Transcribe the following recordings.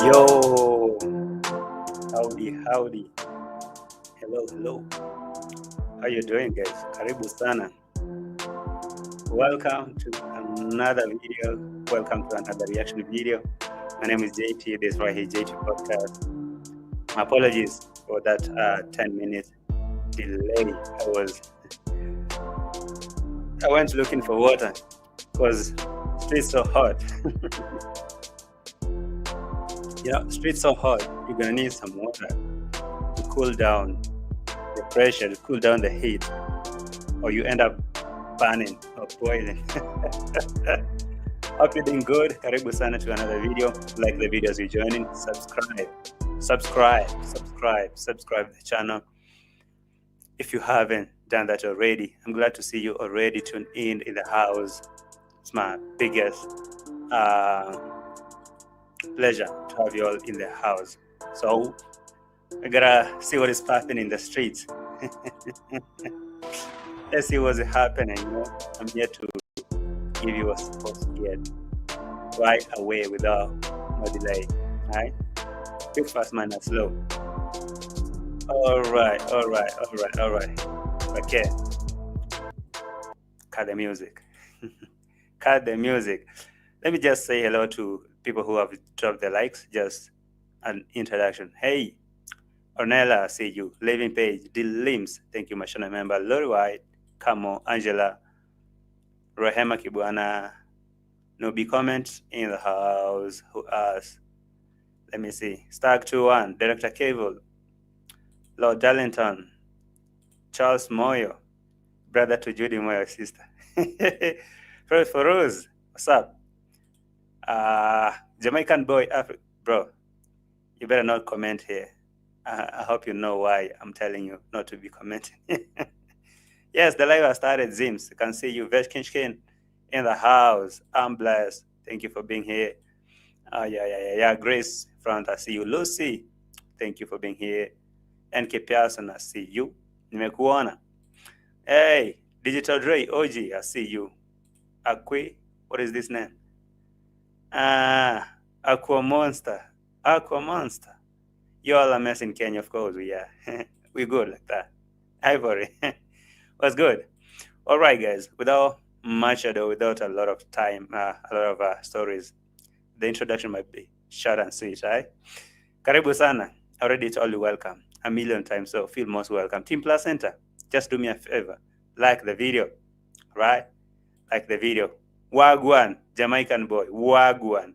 Yo, howdy. Hello. How you doing, guys? Karibu sana. Welcome to another video. Welcome to another reaction video. My name is JT. This is right here, JT Podcast. My apologies for that 10-minute delay. I went looking for water because streets so hot. Streets so hot. You're gonna need some water to cool down the pressure, to cool down the heat, or you end up burning or boiling. Hope you're doing good. Karibu sana to another video. Like the videos you're joining, subscribe the channel if you haven't done that already. I'm glad to see you already tuned in the house. It's my biggest pleasure to have you all in the house. So I gotta see what is happening in the streets. Let's see what's happening. I'm here to give you a sports kit right away without no delay. Alright? Quick, fast, man, and slow. Alright. Okay. Cut the music. Cut the music. Let me just say hello to people who have dropped the likes. Just an introduction. Hey, Ornella, I see you. Living Page, D. Limbs, thank you, Mashana member. Lori White, Kamo, Angela, Rohema Kibwana, Nobi comment in the house. Who asked? Let me see. Stark21, Director Cable, Lord Darlington, Charles Moyo, brother to Judy Moyo, sister. Fred Feroz, what's up? Jamaican boy, bro, you better not comment here. I hope you know why I'm telling you not to be commenting. Yes, the live has started. Zims, you can see you. Veshkinskin in the house. I'm blessed. Thank you for being here. Yeah. Grace front, I see you. Lucy, thank you for being here. NK Pearson, I see you. Nimekuona. Hey, Digital Dre, OG, I see you. Akwi, what is this name? Aqua Monster. You all are mess in Kenya, of course. We are. We're good like that. Ivory. Was good. All right, guys. Without much ado, without a lot of time, a lot of stories, the introduction might be short and sweet, right? Karibu sana. Already told you welcome a million times, so feel most welcome. Team Placenta, just do me a favor. Like the video, right? Like the video. Wagwan, Jamaican boy. Wagwan.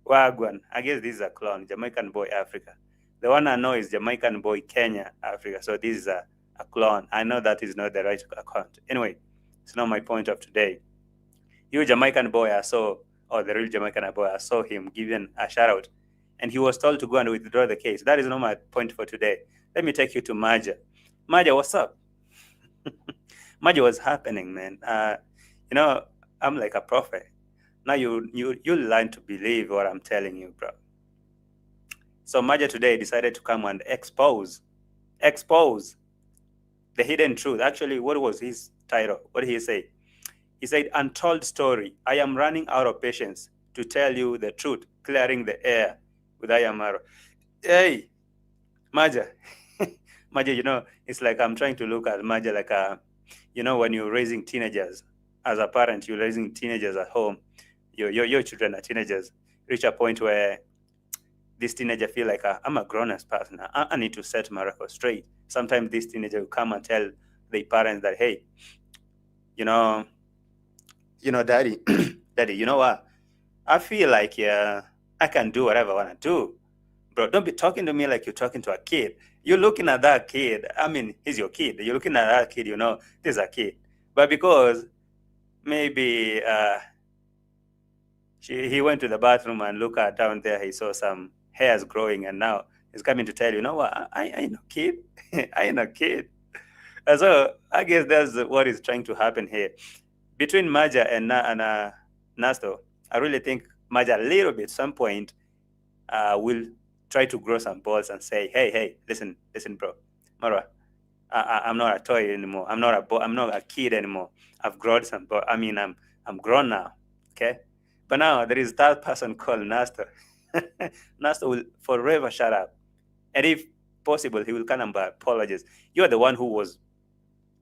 Wagwan. I guess this is a clone. Jamaican boy, Africa. The one I know is Jamaican boy, Kenya, Africa. So this is a clone. I know that is not the right account. Anyway, it's not my point of today. You Jamaican boy I saw, or the real Jamaican boy, I saw him given a shout out. And he was told to go and withdraw the case. That is not my point for today. Let me take you to Maja. Maja, what's up? Maja, what's happening, man? I'm like a prophet. Now you learn to believe what I'm telling you, bro. So Maja today decided to come and expose the hidden truth. Actually, what was his title? What did he say? He said, "Untold story. I am running out of patience to tell you the truth, clearing the air with MARWA." Hey, Maja. Maja, it's like I'm trying to look at Maja like when you're raising teenagers. As a parent, you're raising teenagers at home. Your children are teenagers. Reach a point where this teenager feel like I'm a grown-ass person. I need to set my record straight. Sometimes this teenager will come and tell the parents that, hey, daddy, daddy, you know what? I feel like I can do whatever I want to do. Bro, don't be talking to me like you're talking to a kid. You're looking at that kid. I mean, he's your kid. You're looking at that kid, this is a kid. But because maybe he went to the bathroom and looked at down there, he saw some hairs growing, and now he's coming to tell you, what? I ain't no kid. I ain't no kid. And so I guess that's what is trying to happen here. Between Maja and Nasto, I really think Maja a little bit, some point, will try to grow some balls and say, hey, listen, bro, Marwa, I'm not a toy anymore. I'm not a kid anymore. I've grown some, but I'm grown now. Okay, But now there is that person called Nastor. Nastor will forever shut up. And if possible, he will come and apologize. You are the one who was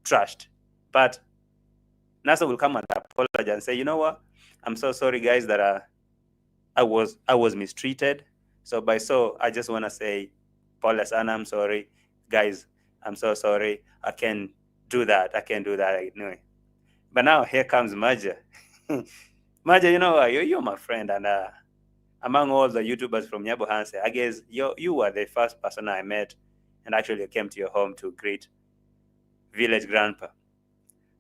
trashed. But Nastor will come and apologize and say, you know what? I'm so sorry, guys, that I was mistreated. So I just want to say, Paul and I'm sorry. Guys, I'm so sorry. I can't do that. Anyway. But now here comes Maja. Maja, you know, you're my friend, and among all the YouTubers from Nyabohanse, I guess you were the first person I met and actually came to your home to greet village grandpa.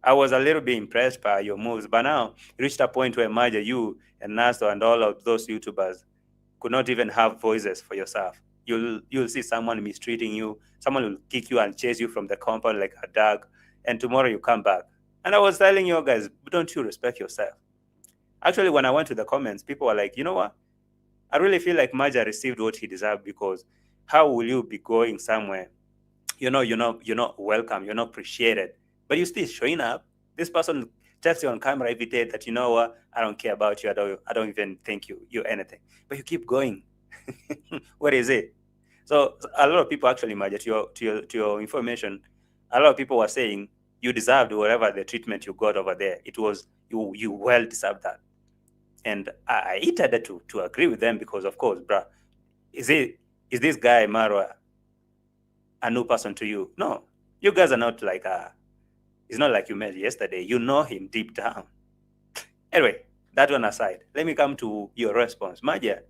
I was a little bit impressed by your moves, but now you reached a point where Maja, you and Nasto and all of those YouTubers could not even have voices for yourself. You'll see someone mistreating you, someone will kick you and chase you from the compound like a dog, and tomorrow you come back. And I was telling you guys, don't you respect yourself? Actually, when I went to the comments, people were like, you know what? I really feel like Maja received what he deserved, because how will you be going somewhere? You're not welcome, you're not appreciated, but you're still showing up. This person tells you on camera every day that, you know what, I don't care about you, I don't even think you're anything, but you keep going. What is it? So a lot of people actually, Maja, to your information, a lot of people were saying you deserved whatever the treatment you got over there. It was you well deserved that. And I iterated to agree with them, because of course, bruh, is this guy Marwa a new person to you? No, you guys are not like it's not like you met yesterday. You know him deep down. Anyway, that one aside, let me come to your response. Maja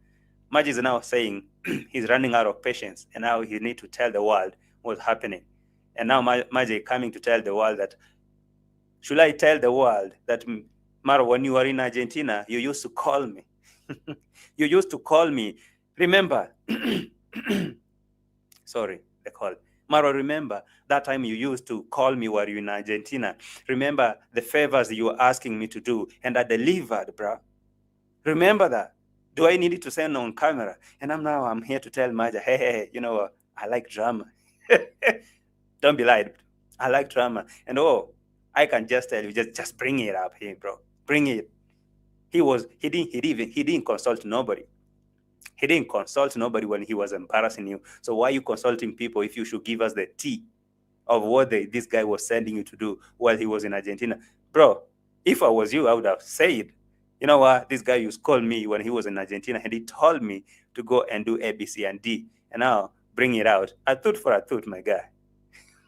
is now saying he's running out of patience, and now he need to tell the world what's happening. And now Maja is coming to tell the world that, should I tell the world that, Maro, when you were in Argentina, you used to call me. You used to call me. Remember? Sorry, the call. Maro, remember that time you used to call me while you were in Argentina? Remember the favors you were asking me to do, and I delivered, bro. Remember that? Do I need it to send on camera? And I'm here to tell Maja, hey, you know what? I like drama. Don't be lied. I like drama. And I can just tell you, just bring it up here, bro. Bring it. He didn't consult nobody. He didn't consult nobody when he was embarrassing you. So why are you consulting people if you should give us the tea of what this guy was sending you to do while he was in Argentina? Bro, if I was you, I would have said, you know what, this guy used to call me when he was in Argentina, and he told me to go and do A, B, C, and D. And now bring it out. A tooth for a tooth, my guy.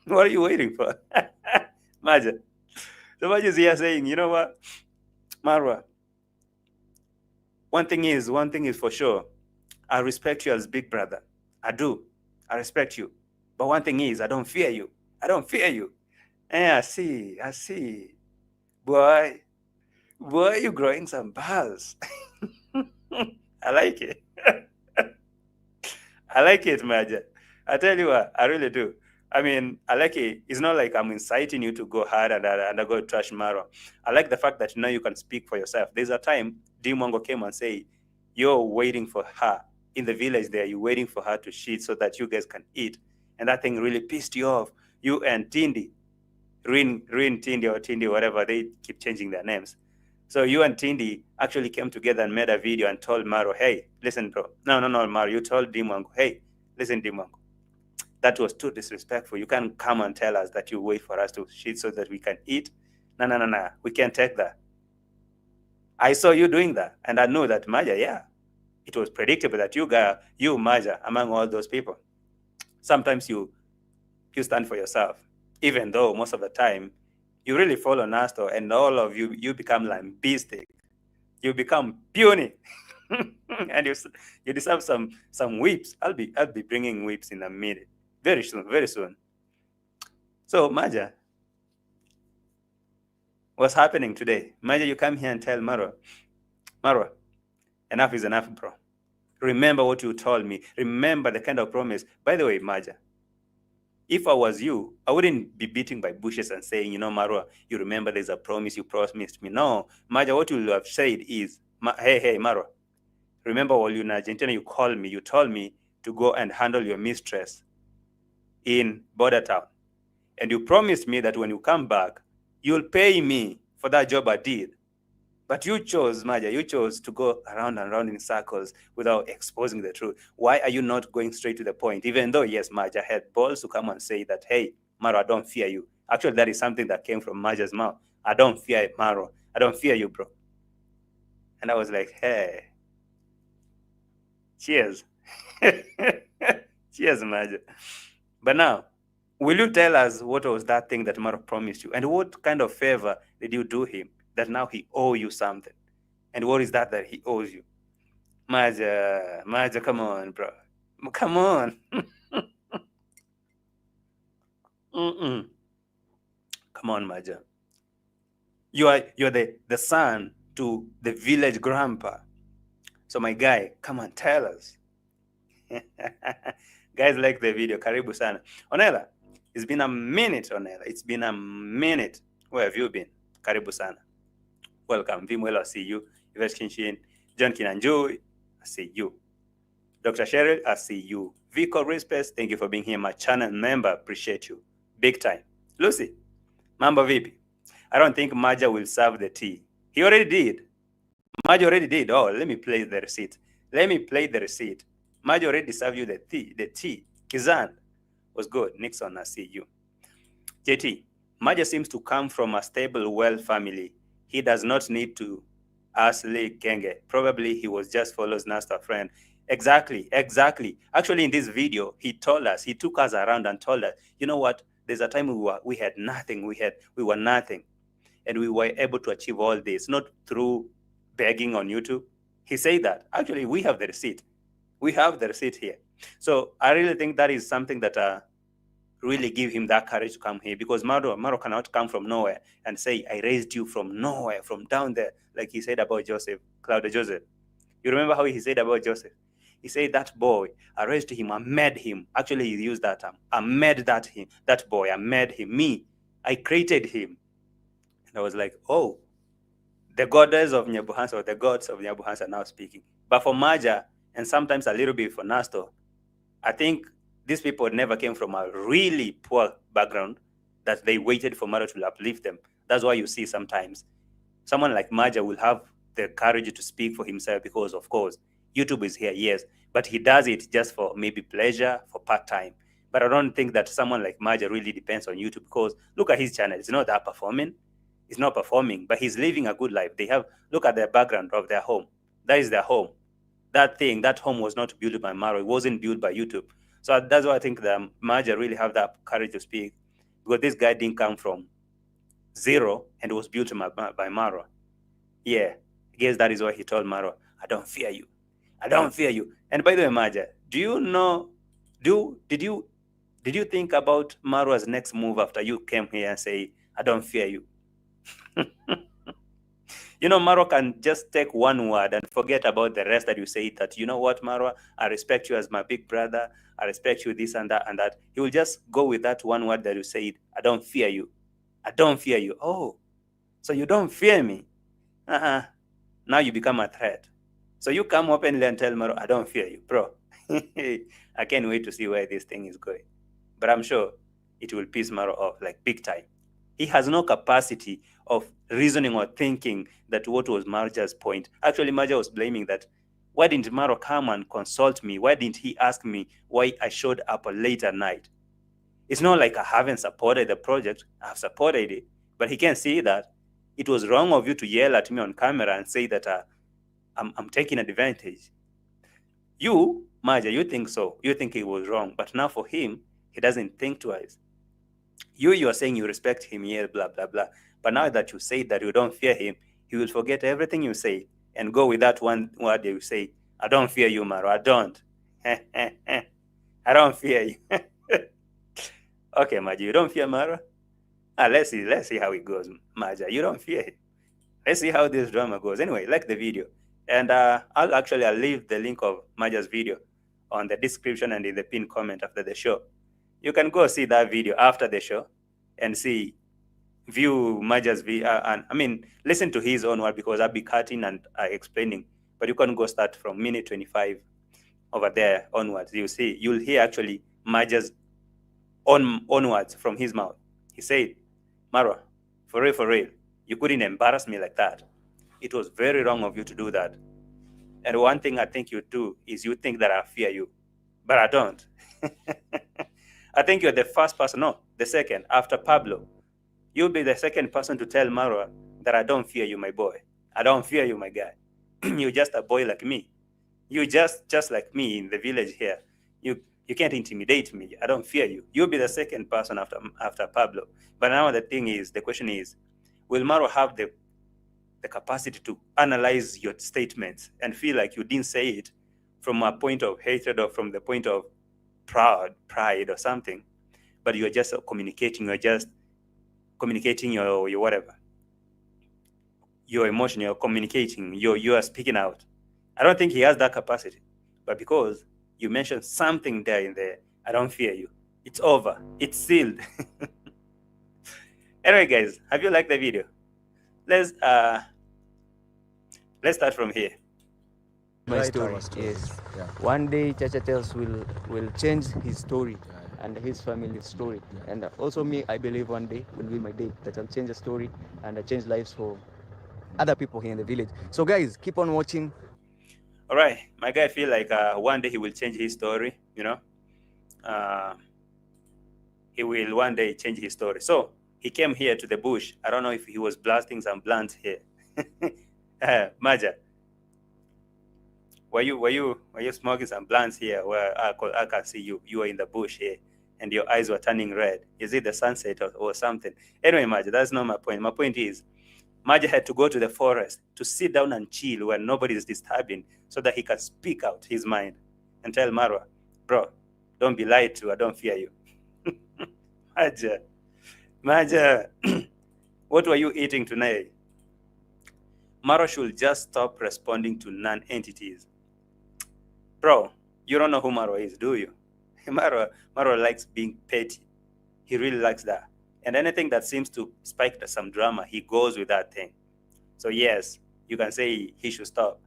What are you waiting for? Maja. So Maja's here saying, you know what, Marwa, one thing is for sure, I respect you as big brother. I do. I respect you. But one thing is, I don't fear you. I see. Boy, you're growing some balls. I like it. I like it, Maja. I tell you what, I really do. I mean, I like it. It's not like I'm inciting you to go hard and go trash Maro. I like the fact that now you can speak for yourself. There's a time Dimongo came and say, you're waiting for her in the village there. You're waiting for her to shit so that you guys can eat. And that thing really pissed you off. You and Tindi, Rin Tindi or Tindi, whatever, they keep changing their names. So you and Tindi actually came together and made a video and told Maro, hey, listen, bro. No, Maro. You told Dimongo, hey, listen, Dimongo. That was too disrespectful. You can't come and tell us that you wait for us to shit so that we can eat. No. We can't take that. I saw you doing that, and I know that Maja, yeah, it was predictable that you Maja, among all those people, sometimes you stand for yourself, even though most of the time you really follow Nasto, and all of you become lambistic. You become puny. And you deserve some whips. I'll be bringing whips in a minute. Very soon. So Maja, what's happening today? Maja, you come here and tell Marwa, enough is enough, bro. Remember what you told me. Remember the kind of promise. By the way, Maja, if I was you, I wouldn't be beating by bushes and saying, you know, Marwa, you remember there's a promise you promised me. No, Maja, what you will have said is, hey, Marwa, remember while you're in Argentina, you told me to go and handle your mistress in border town. And you promised me that when you come back, you'll pay me for that job I did. But you chose, Maja, you chose to go around and around in circles without exposing the truth. Why are you not going straight to the point? Even though, yes, Maja had balls to come and say that, hey, Maro, I don't fear you. Actually, that is something that came from Maja's mouth. I don't fear Maro. I don't fear you, bro. And I was like, hey, cheers. Cheers, Maja. But now, will you tell us what was that thing that Maro promised you? And what kind of favor did you do him that now he owes you something? And what is that he owes you? Maja, come on, bro. Come on. Mm-mm. Come on, Maja. You're the son to the village grandpa. So my guy, come on, tell us. Guys, like the video. Karibu sana. Onela, it's been a minute, Onela. It's been a minute. Where have you been? Karibu sana. Welcome. Vimwelo, I see you. Yvette Kinshin, John Kinanjui, I see you. Dr. Cheryl, I see you. Vico Respect, thank you for being here. My channel member, appreciate you. Big time. Lucy, Mambo Vipi. I don't think Maja will serve the tea. He already did. Maja already did. Oh, let me play the receipt. Let me play the receipt. Maja already served you the tea. The tea. Kizan was good. Nixon, I see you. JT, Maja seems to come from a stable, well family. He does not need to ask Lee Kenge. Probably he was just follows Nasta friend. Exactly. Actually, in this video, he told us, he took us around and told us, you know what? There's a time we had nothing. We were nothing. And we were able to achieve all this, not through begging on YouTube. He said that. Actually, we have the receipt. We have the receipt here. So I really think that is something that really give him that courage to come here, because Maro cannot come from nowhere and say, I raised you from nowhere, from down there, like he said about Joseph, Claudia Joseph. You remember how he said about Joseph? He said, that boy, I raised him, I made him. Actually, he used that term. I made that boy, I made him. Me, I created him. And I was like, oh, the goddess of Nyabuhansa, or the gods of Nyabuhansa are now speaking. But for Maja, and sometimes a little bit for Nasto, I think these people never came from a really poor background that they waited for Maro to uplift them. That's why you see sometimes someone like Maja will have the courage to speak for himself, because, of course, YouTube is here, yes, but he does it just for maybe pleasure, for part-time. But I don't think that someone like Maja really depends on YouTube, because look at his channel. It's not that performing. It's not performing, but he's living a good life. Look at the background of their home. That is their home. That home was not built by Maro. It wasn't built by YouTube. So that's why I think that Maja really have that courage to speak, because this guy didn't come from zero and was built by Maro. Yeah, I guess that is why he told Maro, I don't fear you. I don't fear you. And by the way, Maja, do you know, did you think about Maro's next move after you came here and say, I don't fear you? You know, Maro can just take one word and forget about the rest that you say, that, you know what, Maro, I respect you as my big brother. I respect you, this and that and that. He will just go with that one word that you said, I don't fear you. I don't fear you. Oh, so you don't fear me? Now you become a threat. So you come openly and tell Maro, I don't fear you, bro. I can't wait to see where this thing is going. But I'm sure it will piss Maro off, like big time. He has no capacity of reasoning or thinking that what was Maja's point. Actually, Maja was blaming that, why didn't Maro come and consult me? Why didn't he ask me why I showed up late at night? It's not like I haven't supported the project. I've supported it. But he can see that it was wrong of you to yell at me on camera and say that I'm taking advantage. You, Maja, you think so. You think it was wrong. But now for him, he doesn't think twice. You are saying you respect him, yeah, blah, blah, blah. But now that you say that you don't fear him, he will forget everything you say and go with that one word you say, I don't fear you, Maro. I don't. I don't fear you. Okay, Maja, you don't fear Maro? Let's see how it goes, Maja. You don't fear it. Let's see how this drama goes. Anyway, like the video. And I'll leave the link of Maja's video on the description and in the pinned comment after the show. You can go see that video after the show and view Maja's video. And listen to his own word, because I'll be cutting and explaining. But you can go start from minute 25 over there onwards. You'll hear actually Maja's own words from his mouth. He said, Maro, for real, you couldn't embarrass me like that. It was very wrong of you to do that. And one thing I think you do is you think that I fear you, but I don't. I think you're the first person, no, the second, after Pablo. You'll be the second person to tell Marwa that I don't fear you, my boy. I don't fear you, my guy. You're just a boy like me. You're just like me in the village here. You can't intimidate me. I don't fear you. You'll be the second person after Pablo. But now the question is, will Marwa have the capacity to analyze your statements and feel like you didn't say it from a point of hatred or from the point of pride or something, but you're just communicating your whatever, your emotion, you're communicating, you are speaking out. I don't think he has that capacity, but because you mentioned something there in there, I don't fear you. It's over. It's sealed. Anyway, guys, have you liked the video? Let's start from here. My story is one day Chacha Tales will change his story and his family's story, and also me, I believe one day will be my day that I'll change the story and I change lives for other people here in the village. So guys, keep on watching. All right, my guy feel like one day he will change his story, you know. He will one day change his story. So he came here to the bush. I don't know if he was blasting some blunts here. Maja, were you smoking some blunts here where I can see you? You were in the bush here and your eyes were turning red. Is it the sunset or something? Anyway, Maja, that's not my point. My point is, Maja had to go to the forest to sit down and chill where nobody is disturbing so that he can speak out his mind and tell Marwa, bro, don't be lied to. I don't fear you. Maja, what were you eating tonight? Marwa should just stop responding to non-entities. Bro, you don't know who Marwa is, do you? Marwa likes being petty. He really likes that. And anything that seems to spike some drama, he goes with that thing. So yes, you can say he should stop.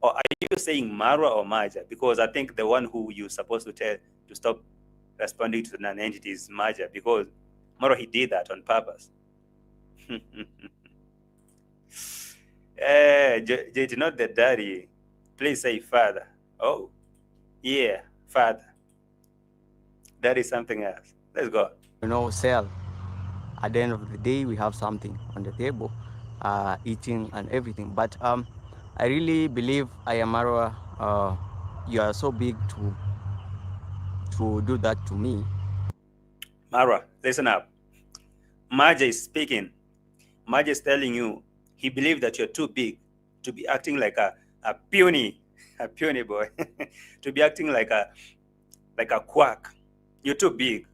Or are you saying Marwa or Maja? Because I think the one who you're supposed to tell to stop responding to non-entities is Maja, because Marwa, he did that on purpose. JT, not the daddy. Please say father. Oh, yeah, father. That is something else. Let's go. Sell. At the end of the day, we have something on the table, eating and everything. But I really believe Marwa, you are so big to do that to me. Marwa, listen up. Maja is speaking. Maja is telling you he believes that you're too big to be acting like a puny boy, to be acting like a quack. You're too big.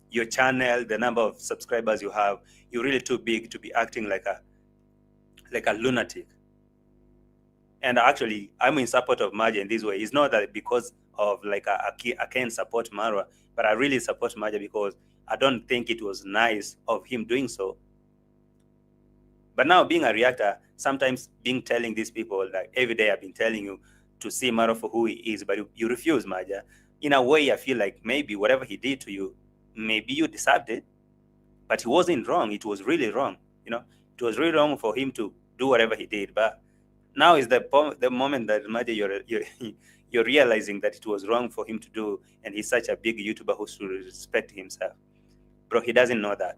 Your channel, the number of subscribers you have, you're really too big to be acting like a lunatic. And actually, I'm in support of Maja in this way. It's not that because of I can't support Marwa, but I really support Maja because I don't think it was nice of him doing so. But now being a reactor, sometimes telling these people, like every day I've been telling you to see Marwa for who he is, but you refuse, Maja. In a way, I feel like maybe whatever he did to you, maybe you deserved it, but he wasn't wrong. It was really wrong. It was really wrong for him to do whatever he did. But now is the moment that Maja, you're realizing that it was wrong for him to do, and he's such a big YouTuber who should respect himself. Bro, he doesn't know that.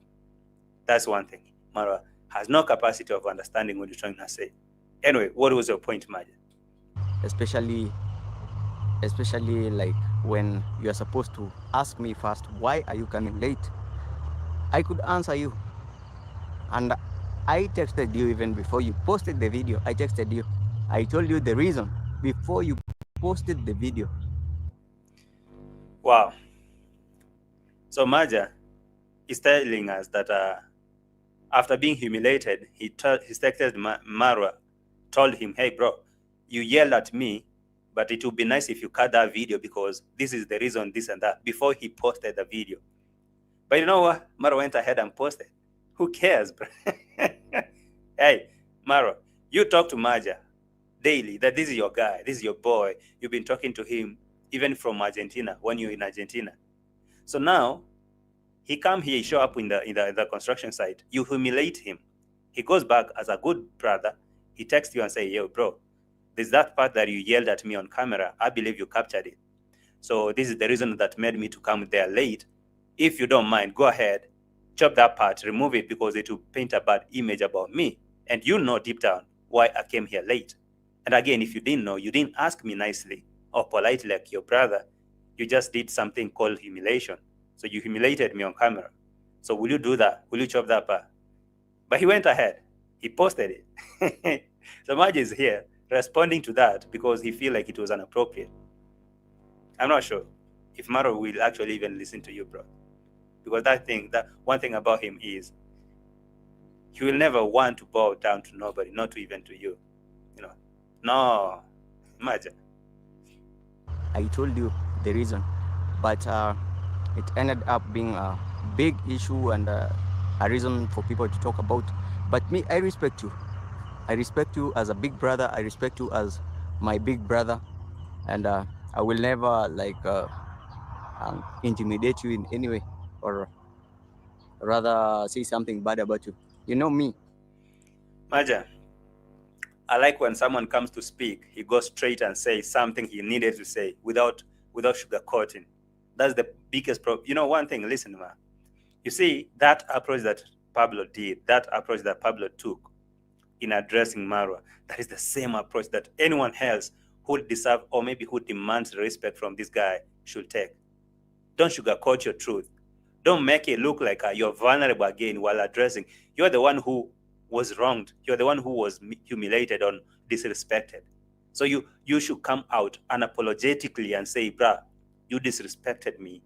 That's one thing. Marwa has no capacity of understanding what you're trying to say. Anyway, what was your point, Maja? Especially like when you are supposed to ask me first, why are you coming late? I could answer you. And I texted you even before you posted the video. I texted you. I told you the reason before you posted the video. Wow. So Maja is telling us that after being humiliated, he texted Marwa, told him, hey, bro, you yelled at me, but it would be nice if you cut that video because this is the reason, this and that, before he posted the video. But you know what? Marwa went ahead and posted. Who cares, bro? Hey, Marwa, you talk to Maja daily, that this is your guy, this is your boy. You've been talking to him even from Argentina, when you're in Argentina. So now, he come here, he show up in the construction site. You humiliate him. He goes back as a good brother. he texts you and say, yo, bro, there's that part that you yelled at me on camera. I believe you captured it. So this is the reason that made me to come there late. If you don't mind, go ahead, chop that part, remove it, because it will paint a bad image about me. And you know deep down why I came here late. And again, if you didn't know, you didn't ask me nicely or politely like your brother. You just did something called humiliation. So you humiliated me on camera. So will you do that? Will you chop that part? But he went ahead. He posted it. So Maja is here responding to that because he feel like it was inappropriate. I'm not sure if Maro will actually even listen to you, bro. Because that one thing about him is he will never want to bow down to nobody, not even to you. You know. No, Maja. I told you the reason, but it ended up being a big issue and a reason for people to talk about. But me, I respect you. I respect you as a big brother. I respect you as my big brother, and I will never intimidate you in any way, or rather say something bad about you. You know me. Maja, I like when someone comes to speak, he goes straight and says something he needed to say without sugarcoating. That's the biggest problem. You know, one thing, listen, man. You see, that approach that Pablo did, that approach that Pablo took in addressing Marwa, that is the same approach that anyone else who deserve or maybe who demands respect from this guy should take. Don't sugarcoat your truth. Don't make it look like you're vulnerable again while addressing. You're the one who was wronged. You're the one who was humiliated or disrespected. So you should come out unapologetically and say, bruh, you disrespected me.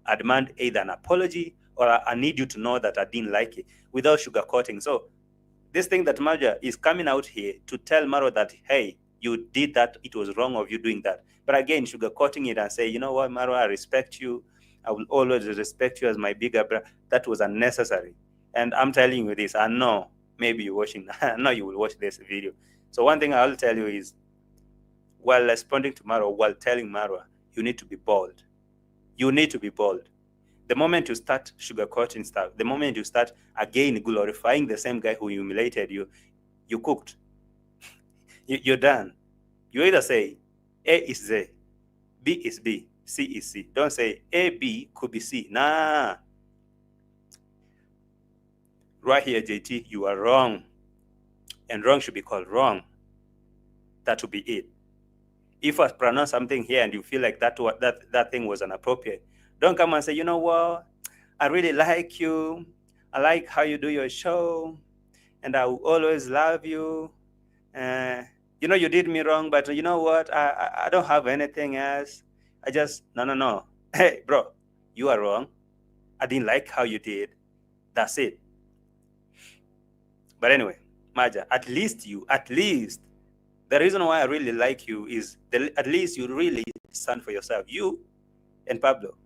I demand either an apology or I need you to know that I didn't like it, without sugarcoating. So this thing that Maja is coming out here to tell Maro that, hey, you did that, it was wrong of you doing that. But again, sugarcoating it and say, you know what, Maro, I respect you. I will always respect you as my bigger brother. That was unnecessary. And I'm telling you this, I know maybe you're watching, I know you will watch this video. So one thing I'll tell you is, while responding to Maro, while telling Maro, you need to be bold. You need to be bold. The moment you start sugarcoating stuff, the moment you start again glorifying the same guy who humiliated you, you cooked. You're done. You either say A is Z, B is B, C is C. Don't say A, B could be C. Nah. Right here, JT, you are wrong. And wrong should be called wrong. That will be it. If I pronounce something here and you feel like that thing was inappropriate, don't come and say, you know what, I really like you. I like how you do your show. And I will always love you. You know, you did me wrong, but you know what? I don't have anything else. No. Hey, bro, you are wrong. I didn't like how you did. That's it. But anyway, Maja, at least, the reason why I really like you is at least you really stand for yourself. You and Pablo.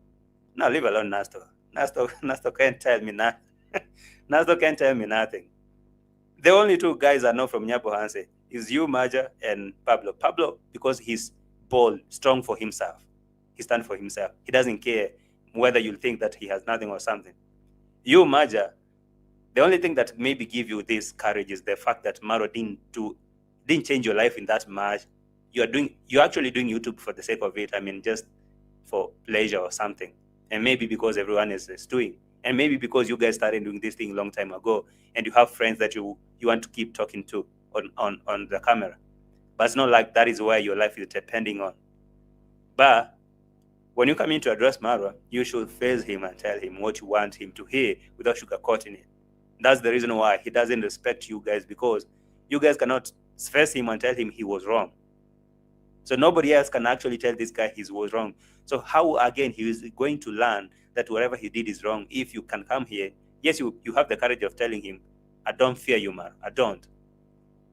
Now leave alone Nasto. Nasto can't tell me nothing. Nasto can't tell me nothing. The only two guys I know from Nyapo Hanse is you, Maja, and Pablo. Pablo, because he's bold, strong for himself. He stands for himself. He doesn't care whether you think that he has nothing or something. You, Maja, the only thing that maybe give you this courage is the fact that Maro didn't change your life in that much. You're actually doing YouTube for the sake of it. I mean, just for pleasure or something. And maybe because everyone is doing. And maybe because you guys started doing this thing a long time ago and you have friends that you want to keep talking to on the camera. But it's not like that is where your life is depending on. But when you come in to address Marwa, you should face him and tell him what you want him to hear without sugarcoating it. That's the reason why he doesn't respect you guys, because you guys cannot face him and tell him he was wrong. So nobody else can actually tell this guy he was wrong. So how, again, he is going to learn that whatever he did is wrong if you can come here? Yes, you have the courage of telling him, I don't fear you, man. I don't.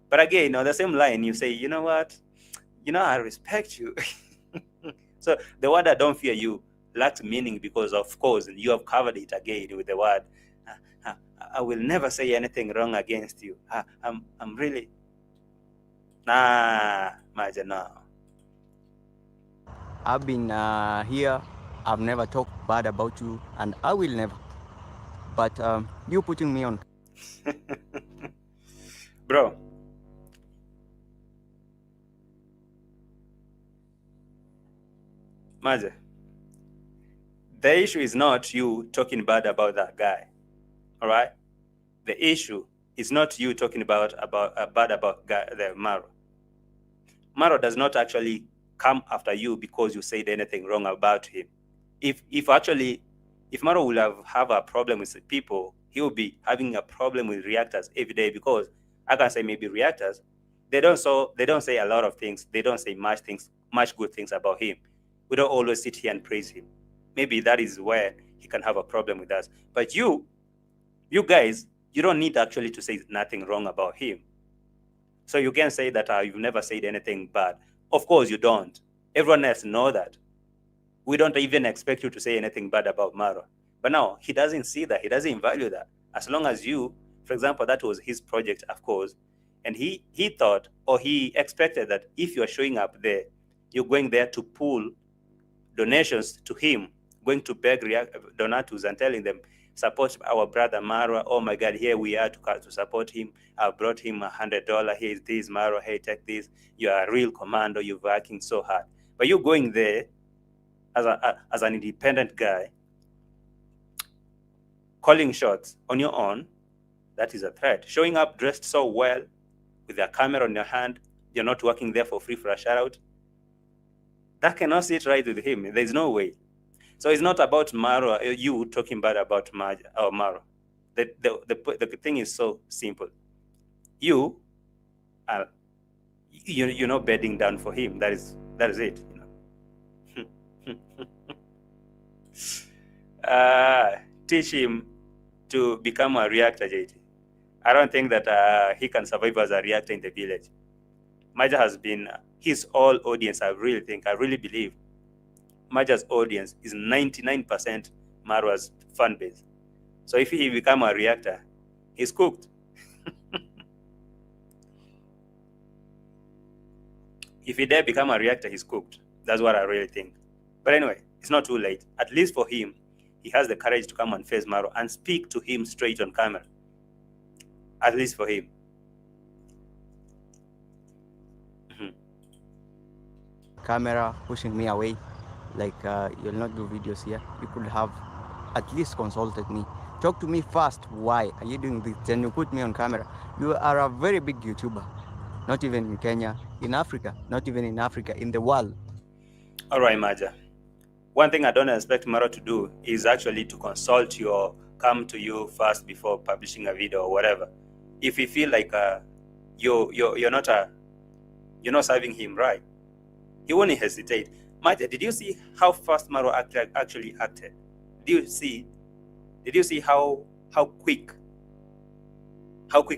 But again, on the same line, you say, you know what? I respect you. So the word I don't fear you lacks meaning because, of course, you have covered it again with the word, I will never say anything wrong against you. I'm really... Nah, Maja, no. I've been here. I've never talked bad about you, and I will never. But you putting me on. Bro, Maja, the issue is not you talking bad about that guy, all right? The issue is not you talking bad about the MARWA. MARWA does not actually come after you because you said anything wrong about him. If MARWA will have a problem with people, he will be having a problem with reactors every day, because I can say maybe reactors, they don't say a lot of things. They don't say much good things about him. We don't always sit here and praise him. Maybe that is where he can have a problem with us. But you guys, you don't need actually to say nothing wrong about him. So you can say that you've never said anything bad. Of course you don't. Everyone else know that. We don't even expect you to say anything bad about MARWA. But now he doesn't see that. He doesn't value that. As long as you, for example, that was his project, of course, and he thought, or he expected that if you're showing up there, you're going there to pull donations to him, going to beg donators and telling them, support our brother MARWA. Oh my God, here we are to support him. I brought him $100. Here's this, MARWA. Hey, take this. You are a real commando. You're working so hard. But you're going there as an independent guy, calling shots on your own. That is a threat. Showing up dressed so well with a camera in your hand, you're not working there for free for a shout out. That cannot sit right with him. There's no way. So it's not about MARWA, you talking bad about Maja or MARWA. The thing is so simple. You are, you're not bedding down for him. That is it. Teach him to become a reactor, JT. I don't think that he can survive as a reactor in the village. Maja has been his whole audience. I really believe Maja's audience is 99% MARWA's fan base. So if he become a reactor, he's cooked. If he dare become a reactor, he's cooked. That's what I really think. But anyway, it's not too late. At least for him, he has the courage to come and face MARWA and speak to him straight on camera. At least for him. Camera pushing me away, like you'll not do videos here. You could have at least consulted me. Talk to me first. Why are you doing this? Then you put me on camera. You are a very big YouTuber. Not even in Kenya, in Africa, not even in Africa, in the world. All right, Maja. One thing I don't expect MARWA to do is actually to consult you or come to you first before publishing a video or whatever. If you feel like you're not serving him right, he won't hesitate. Maja, did you see how fast MARWA actually acted? Did you see how quick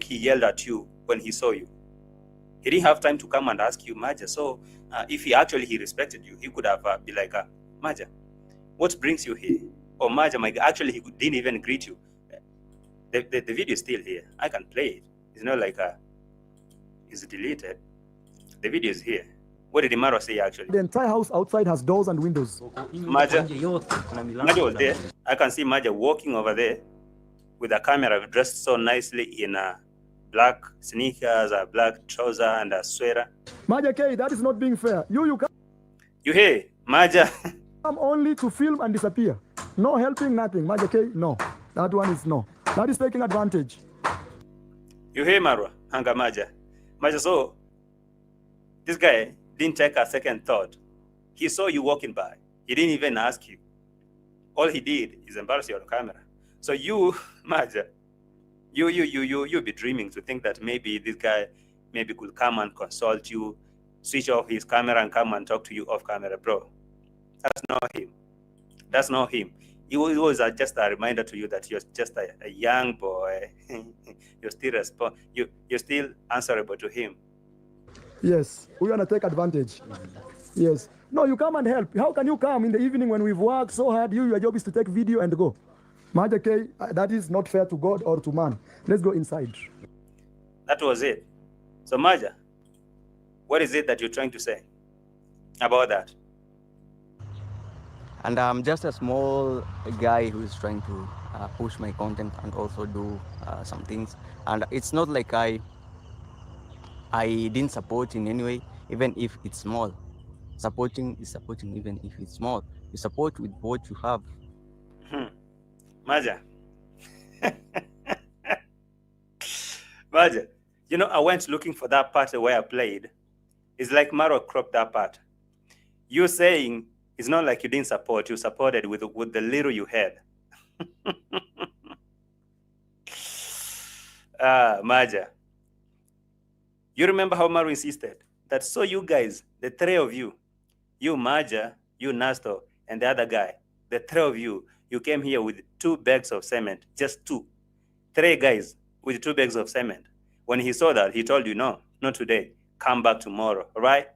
he yelled at you when he saw you? He didn't have time to come and ask you, Maja. So if he respected you, he could have be like, Maja, what brings you here? Or Maja, actually he didn't even greet you. The video is still here. I can play it. It's not like it's deleted. The video is here. What did MARWA say actually? The entire house outside has doors and windows. Maja was there. I can see Maja walking over there with a camera, dressed so nicely in black sneakers, a black trouser, and a sweater. Maja K, that is not being fair. You come. You hear, Maja? Come only to film and disappear. No helping, nothing. Maja K, no. That one is no. That is taking advantage. You hear, MARWA? Hanga Maja. Maja, so this guy didn't take a second thought. He saw you walking by. He didn't even ask you. All he did is embarrass you on camera. So you, Maja, you be dreaming to think that maybe this guy could come and consult you, switch off his camera and come and talk to you off camera, bro. That's not him. That's not him. It was just a reminder to you that you're just a young boy. You're still answerable to him. Yes, we're gonna take advantage. Yes. No, you come and help. How can you come in the evening when we've worked so hard? Your job is to take video and go. Maja K, that is not fair to God or to man. Let's go inside. That was it. So Maja, what is it that you're trying to say about that? And I'm just a small guy who is trying to push my content and also do some things. And it's not like I didn't support in any way, even if it's small. Supporting is supporting, even if it's small. You support with what you have. Maja. Maja, you know, I went looking for that part where I played. It's like Marwa cropped that part. You saying it's not like you didn't support, you supported with the little you had. Maja. You remember how Maru insisted that so you guys, the three of you Maja, you Nasto, and the other guy, the three of you came here with 2 bags of cement, just 2. 3 guys with 2 bags of cement. When he saw that, he told you, no, not today. Come back tomorrow, all right?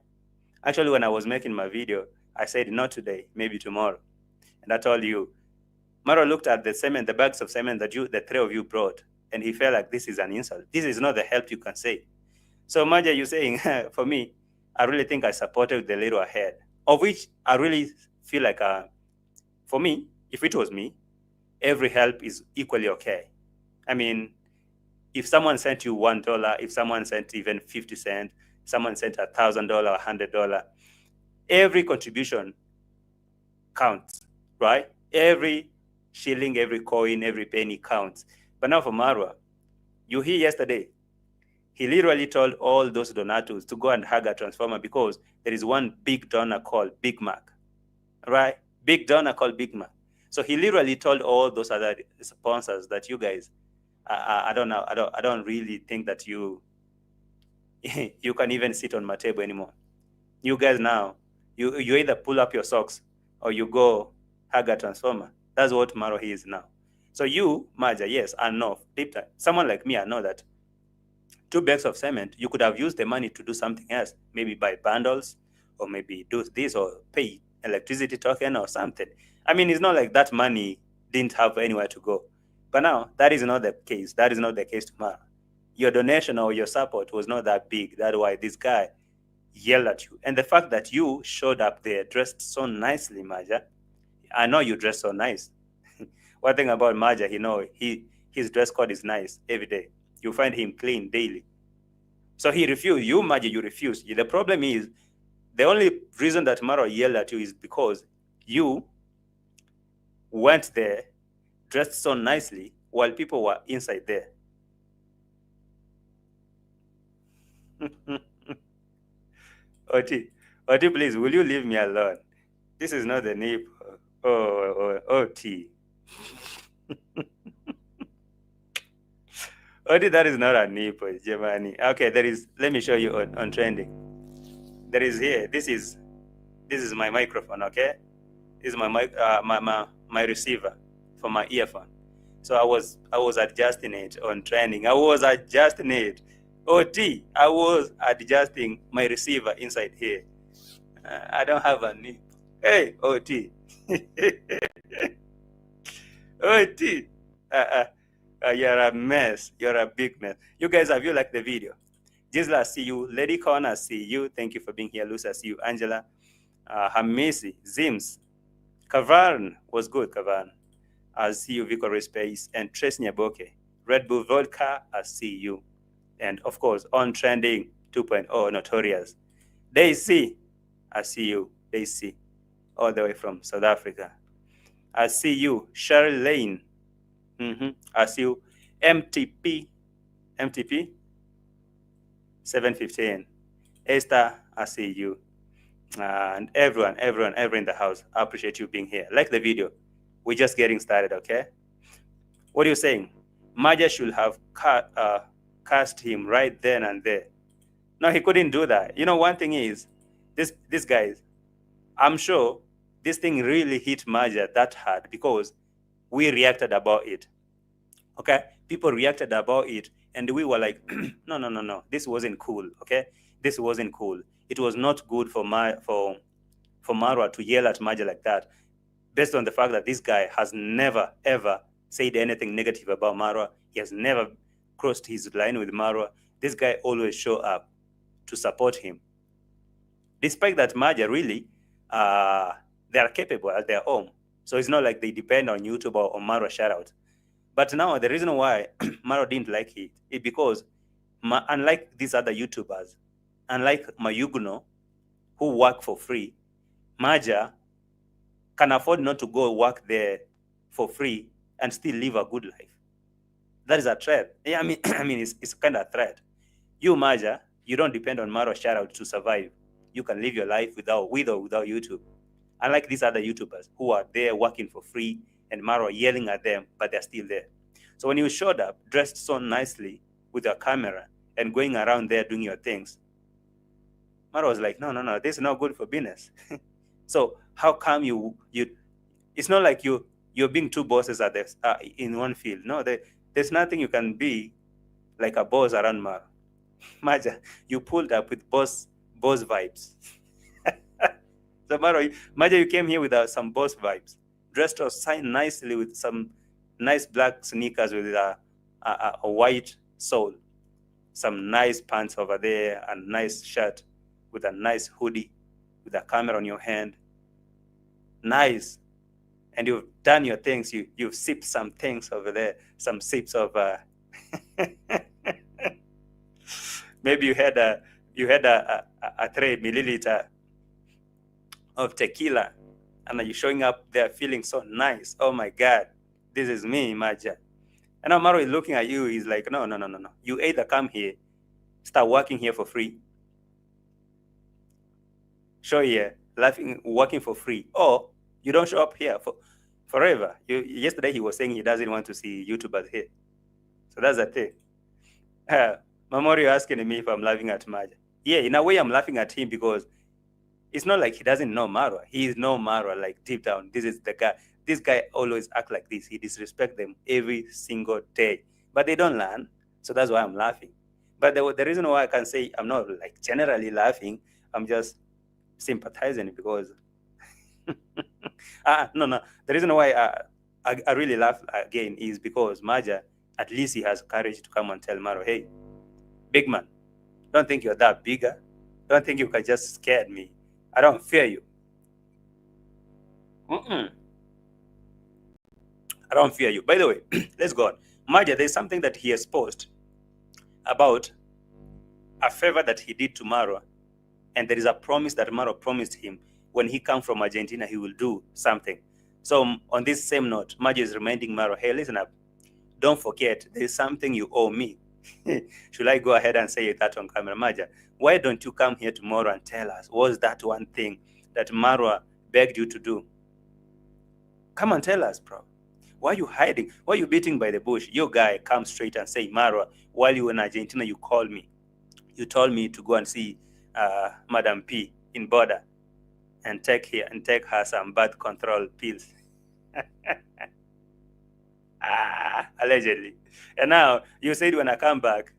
Actually, when I was making my video, I said, not today, maybe tomorrow. And I told you, Maro looked at the cement, the bags of cement that the 3 of you brought, and he felt like this is an insult. This is not the help you can say. So, Maja, you're saying, for me, I really think I supported the little ahead, of which I really feel like, for me, if it was me, every help is equally okay. I mean, if someone sent you $1, if someone sent even 50 cents, someone sent $1,000, $100, every contribution counts, right? Every shilling, every coin, every penny counts. But now for Marwa, you hear yesterday, he literally told all those donators to go and hug a transformer because there is one big donor called Big Mac, right? Big donor called Big Mac. So he literally told all those other sponsors that you guys, I don't know, I don't really think that you you can even sit on my table anymore. You guys now, you either pull up your socks or you go hug a transformer. That's what Maro is now. So you, Maja, yes, I know deep time. Someone like me, I know that 2 bags of cement, you could have used the money to do something else, maybe buy bundles, or maybe do this, or pay electricity token or something. I mean, it's not like that money didn't have anywhere to go. But now, that is not the case. That is not the case tomorrow. Your donation or your support was not that big. That's why this guy yelled at you. And the fact that you showed up there dressed so nicely, Maja, I know you dress so nice. One thing about Maja, his dress code is nice every day. You find him clean daily. So he refused. You, Maja, you refused. The problem is, the only reason that Maro yelled at you is because you went there dressed so nicely while people were inside there. Oti, please, will you leave me alone? This is not the nip. Oti. Oti, that is not a nip, Germany. Okay, let me show you on trending. There is here, this is my microphone, okay? This is my receiver for my earphone. So I was adjusting it on trending. I was adjusting it. OT, I was adjusting my receiver inside here. I don't have a nip. Hey, OT. OT. You're a mess. You're a big mess. You guys, have you liked the video? Gisela, I see you. Lady Connor, I see you. Thank you for being here. Lucy, I see you. Angela, Hamisi, Zims, Kavarn was good, Kavarn. I see you, Victory Space, and Trace Nyaboke. Red Bull Vodka, I see you. And of course, on trending 2.0, Notorious. Daisy, I see you. Daisy, all the way from South Africa. I see you. Cheryl Lane. I see you. MTP, 715. Esther, I see you. And everyone in the house, I appreciate you being here. Like the video. We're just getting started, okay? What are you saying? Maja should have cast him right then and there. No, he couldn't do that. You know, one thing is, this guy, I'm sure this thing really hit Maja that hard because we reacted about it. Okay? People reacted about it, and we were like, no. This wasn't cool, okay? This wasn't cool. It was not good for Marwa to yell at Maja like that, based on the fact that this guy has never, ever said anything negative about Marwa. He has never crossed his line with Marwa. This guy always show up to support him. Despite that, Maja really, they are capable at their own. So it's not like they depend on YouTube or on Marwa shout-out. But now the reason why Marwa didn't like it is because, unlike these other YouTubers, unlike Mayugno, who work for free, Maja can afford not to go work there for free and still live a good life. That is a threat. Yeah, I mean, it's kind of a threat. You, Maja, you don't depend on MARWA shout-out to survive. You can live your life with or without YouTube. Unlike these other YouTubers who are there working for free and MARWA yelling at them, but they're still there. So when you showed up, dressed so nicely with your camera and going around there doing your things, MARWA was like, no, this is not good for business. So how come you? It's not like you're being two bosses at this in one field. No, there's nothing you can be like a boss around MARWA. Maja, you pulled up with boss vibes. So Maja, you came here with some boss vibes, dressed up nicely with some nice black sneakers with a white sole, some nice pants over there, a nice shirt with a nice hoodie, with a camera on your hand. Nice. And you've done your things. You've sipped some things over there, some sips of maybe you had a 3 milliliter of tequila, and you're showing up there feeling so nice. Oh my God, this is me, Maja. And now MARWA is looking at you. He's like, no. You either come here, start working here for free, show here, laughing, working for free, or you don't show up here forever. Yesterday he was saying he doesn't want to see YouTubers here. So that's the thing. Mamorio asking me if I'm laughing at Maja. Yeah, in a way I'm laughing at him because it's not like he doesn't know MARWA. He is know MARWA like deep down. This is the guy. This guy always act like this. He disrespect them every single day. But they don't learn. So that's why I'm laughing. But the reason why I can say I'm not like generally laughing, I'm just sympathizing because no. The reason why I really laugh again is because Maja, at least he has courage to come and tell MARWA, hey, big man, don't think you're that bigger. Don't think you can just scare me. I don't fear you. I don't fear you. By the way, let's go on. Maja, there's something that he has posted about a favor that he did to MARWA, and there is a promise that MARWA promised him when he comes from Argentina, he will do something. So on this same note, Maja is reminding MARWA, hey, listen up. Don't forget, there's something you owe me. Should I go ahead and say that on camera? Maja, why don't you come here tomorrow and tell us what's that one thing that MARWA begged you to do? Come and tell us, bro. Why are you hiding? Why are you beating by the bush? Your guy come straight and say, MARWA, while you were in Argentina, you called me. You told me to go and see Madam P in border and take her some birth control pills. Allegedly. And now you said when you come back,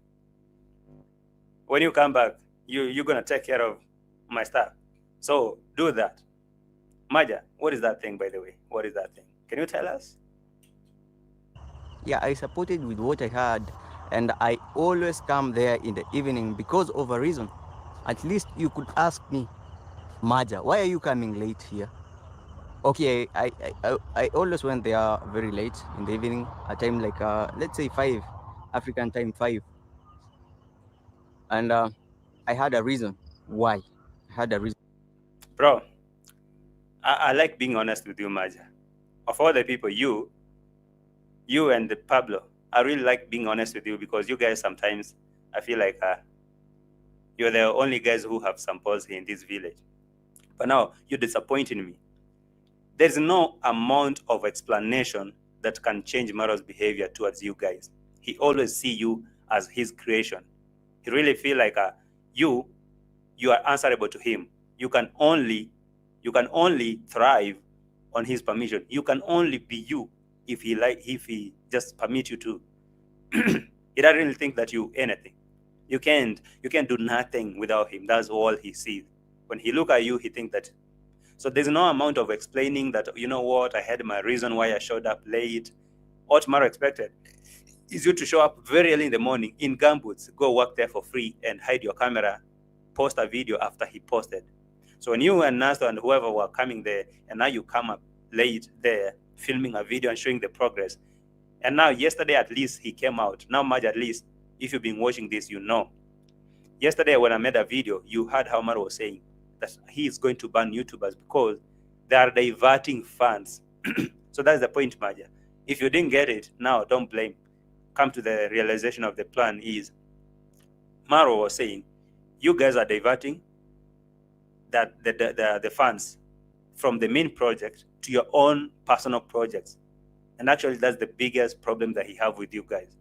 you're gonna take care of my stuff. So do that. Maja, what is that thing, by the way? What is that thing? Can you tell us? Yeah, I supported with what I had, and I always come there in the evening because of a reason. At least you could ask me, Maja, why are you coming late here? Okay, I always went there very late in the evening, a time like let's say 5 African time 5, and I had a reason why. I had a reason. Bro, I like being honest with you, Maja. Of all the people, you and Pablo, I really like being honest with you because you guys sometimes, I feel like you're the only guys who have some balls here in this village. But now you're disappointing me. There's no amount of explanation that can change MARWA's behavior towards you guys. He always see you as his creation. He really feel like you are answerable to him. You can only thrive on his permission. You can only be you if he just permit you to. He doesn't really think that you anything. You can't do nothing without him. That's all he sees. When he look at you, he thinks that. So there's no amount of explaining that, you know what, I had my reason why I showed up late. What MARWA expected is you to show up very early in the morning in gumboots, go work there for free and hide your camera, post a video after he posted. So when you and Nasto and whoever were coming there, and now you come up late there, filming a video and showing the progress. And now yesterday at least he came out. Now Maja, at least, if you've been watching this, you know. Yesterday when I made a video, you heard how MARWA was saying, that he is going to ban YouTubers because they are diverting funds. So that's the point, Maja. If you didn't get it, now don't blame. Come to the realization of the plan is, MARWA was saying, you guys are diverting that the funds from the main project to your own personal projects. And actually, that's the biggest problem that he have with you guys.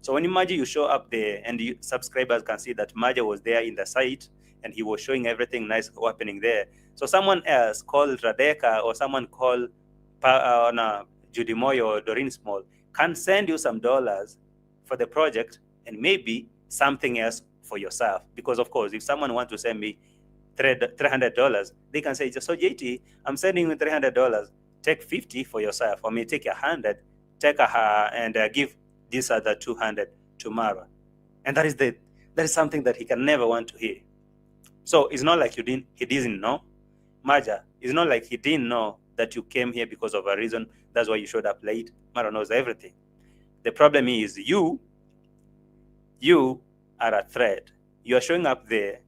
So when you show up there and you subscribers can see that Maja was there in the site and he was showing everything nice happening there. So someone else called Radeka or someone called Judy Moyo or Doreen Small can send you some dollars for the project and maybe something else for yourself. Because of course, if someone wants to send me $300, they can say, so JT, I'm sending you $300. Take 50 for yourself, or may take 100, take and give this other 200 to MARWA. And that is something that he can never want to hear. So it's not like he didn't know. Maja, it's not like he didn't know that you came here because of a reason. That's why you showed up late. MARWA knows everything. The problem is you are a threat. You are showing up there,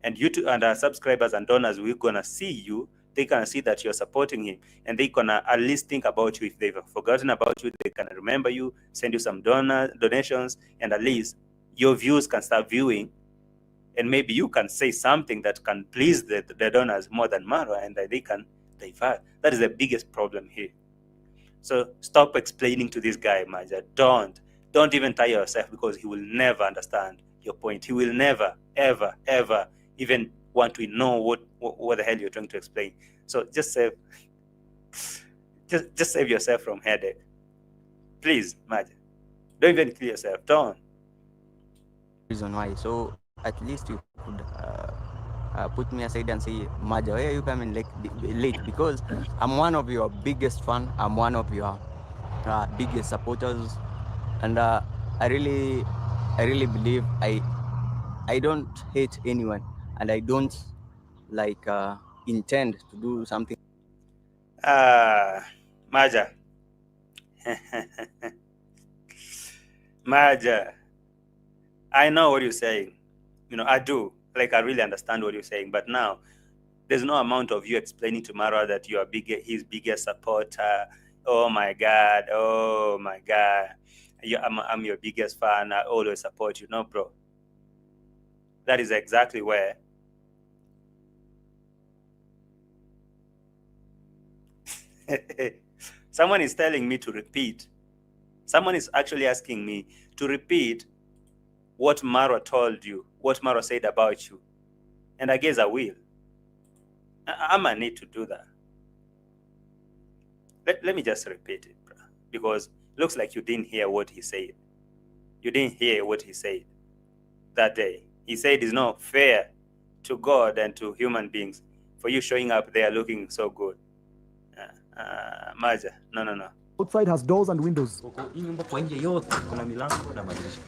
and and our subscribers and donors, we're gonna see you. They can see that you're supporting him, and they can at least think about you. If they've forgotten about you, they can remember you, send you some donations, and at least your views can start viewing, and maybe you can say something that can please the donors more than MARWA, and that they can divert. That is the biggest problem here. So stop explaining to this guy, Maja. Don't even tire yourself, because he will never understand your point. He will never, ever, ever even want to know what the hell you're trying to explain. So just save yourself from headache. Please, Maja. Don't even kill yourself. Don't. Reason why. So at least you could put me aside and say, Maja, why are you coming late? Because I'm one of your biggest fan. I'm one of your biggest supporters, and I really believe I don't hate anyone, and I don't intend to do something. Maja. Maja, I know what you're saying. I do. Like, I really understand what you're saying. But now, there's no amount of you explaining to MARWA that you are his biggest supporter. Oh my God. I'm your biggest fan. I always support you. No, bro. That is exactly where someone is telling me to repeat. Someone is actually asking me to repeat what MARWA told you, what MARWA said about you. And I guess I will. I might need to do that. Let me just repeat it, bro, because it looks like you didn't hear what he said. You didn't hear what he said that day. He said it's not fair to God and to human beings for you showing up there looking so good. Maja, no. Outside has doors and windows.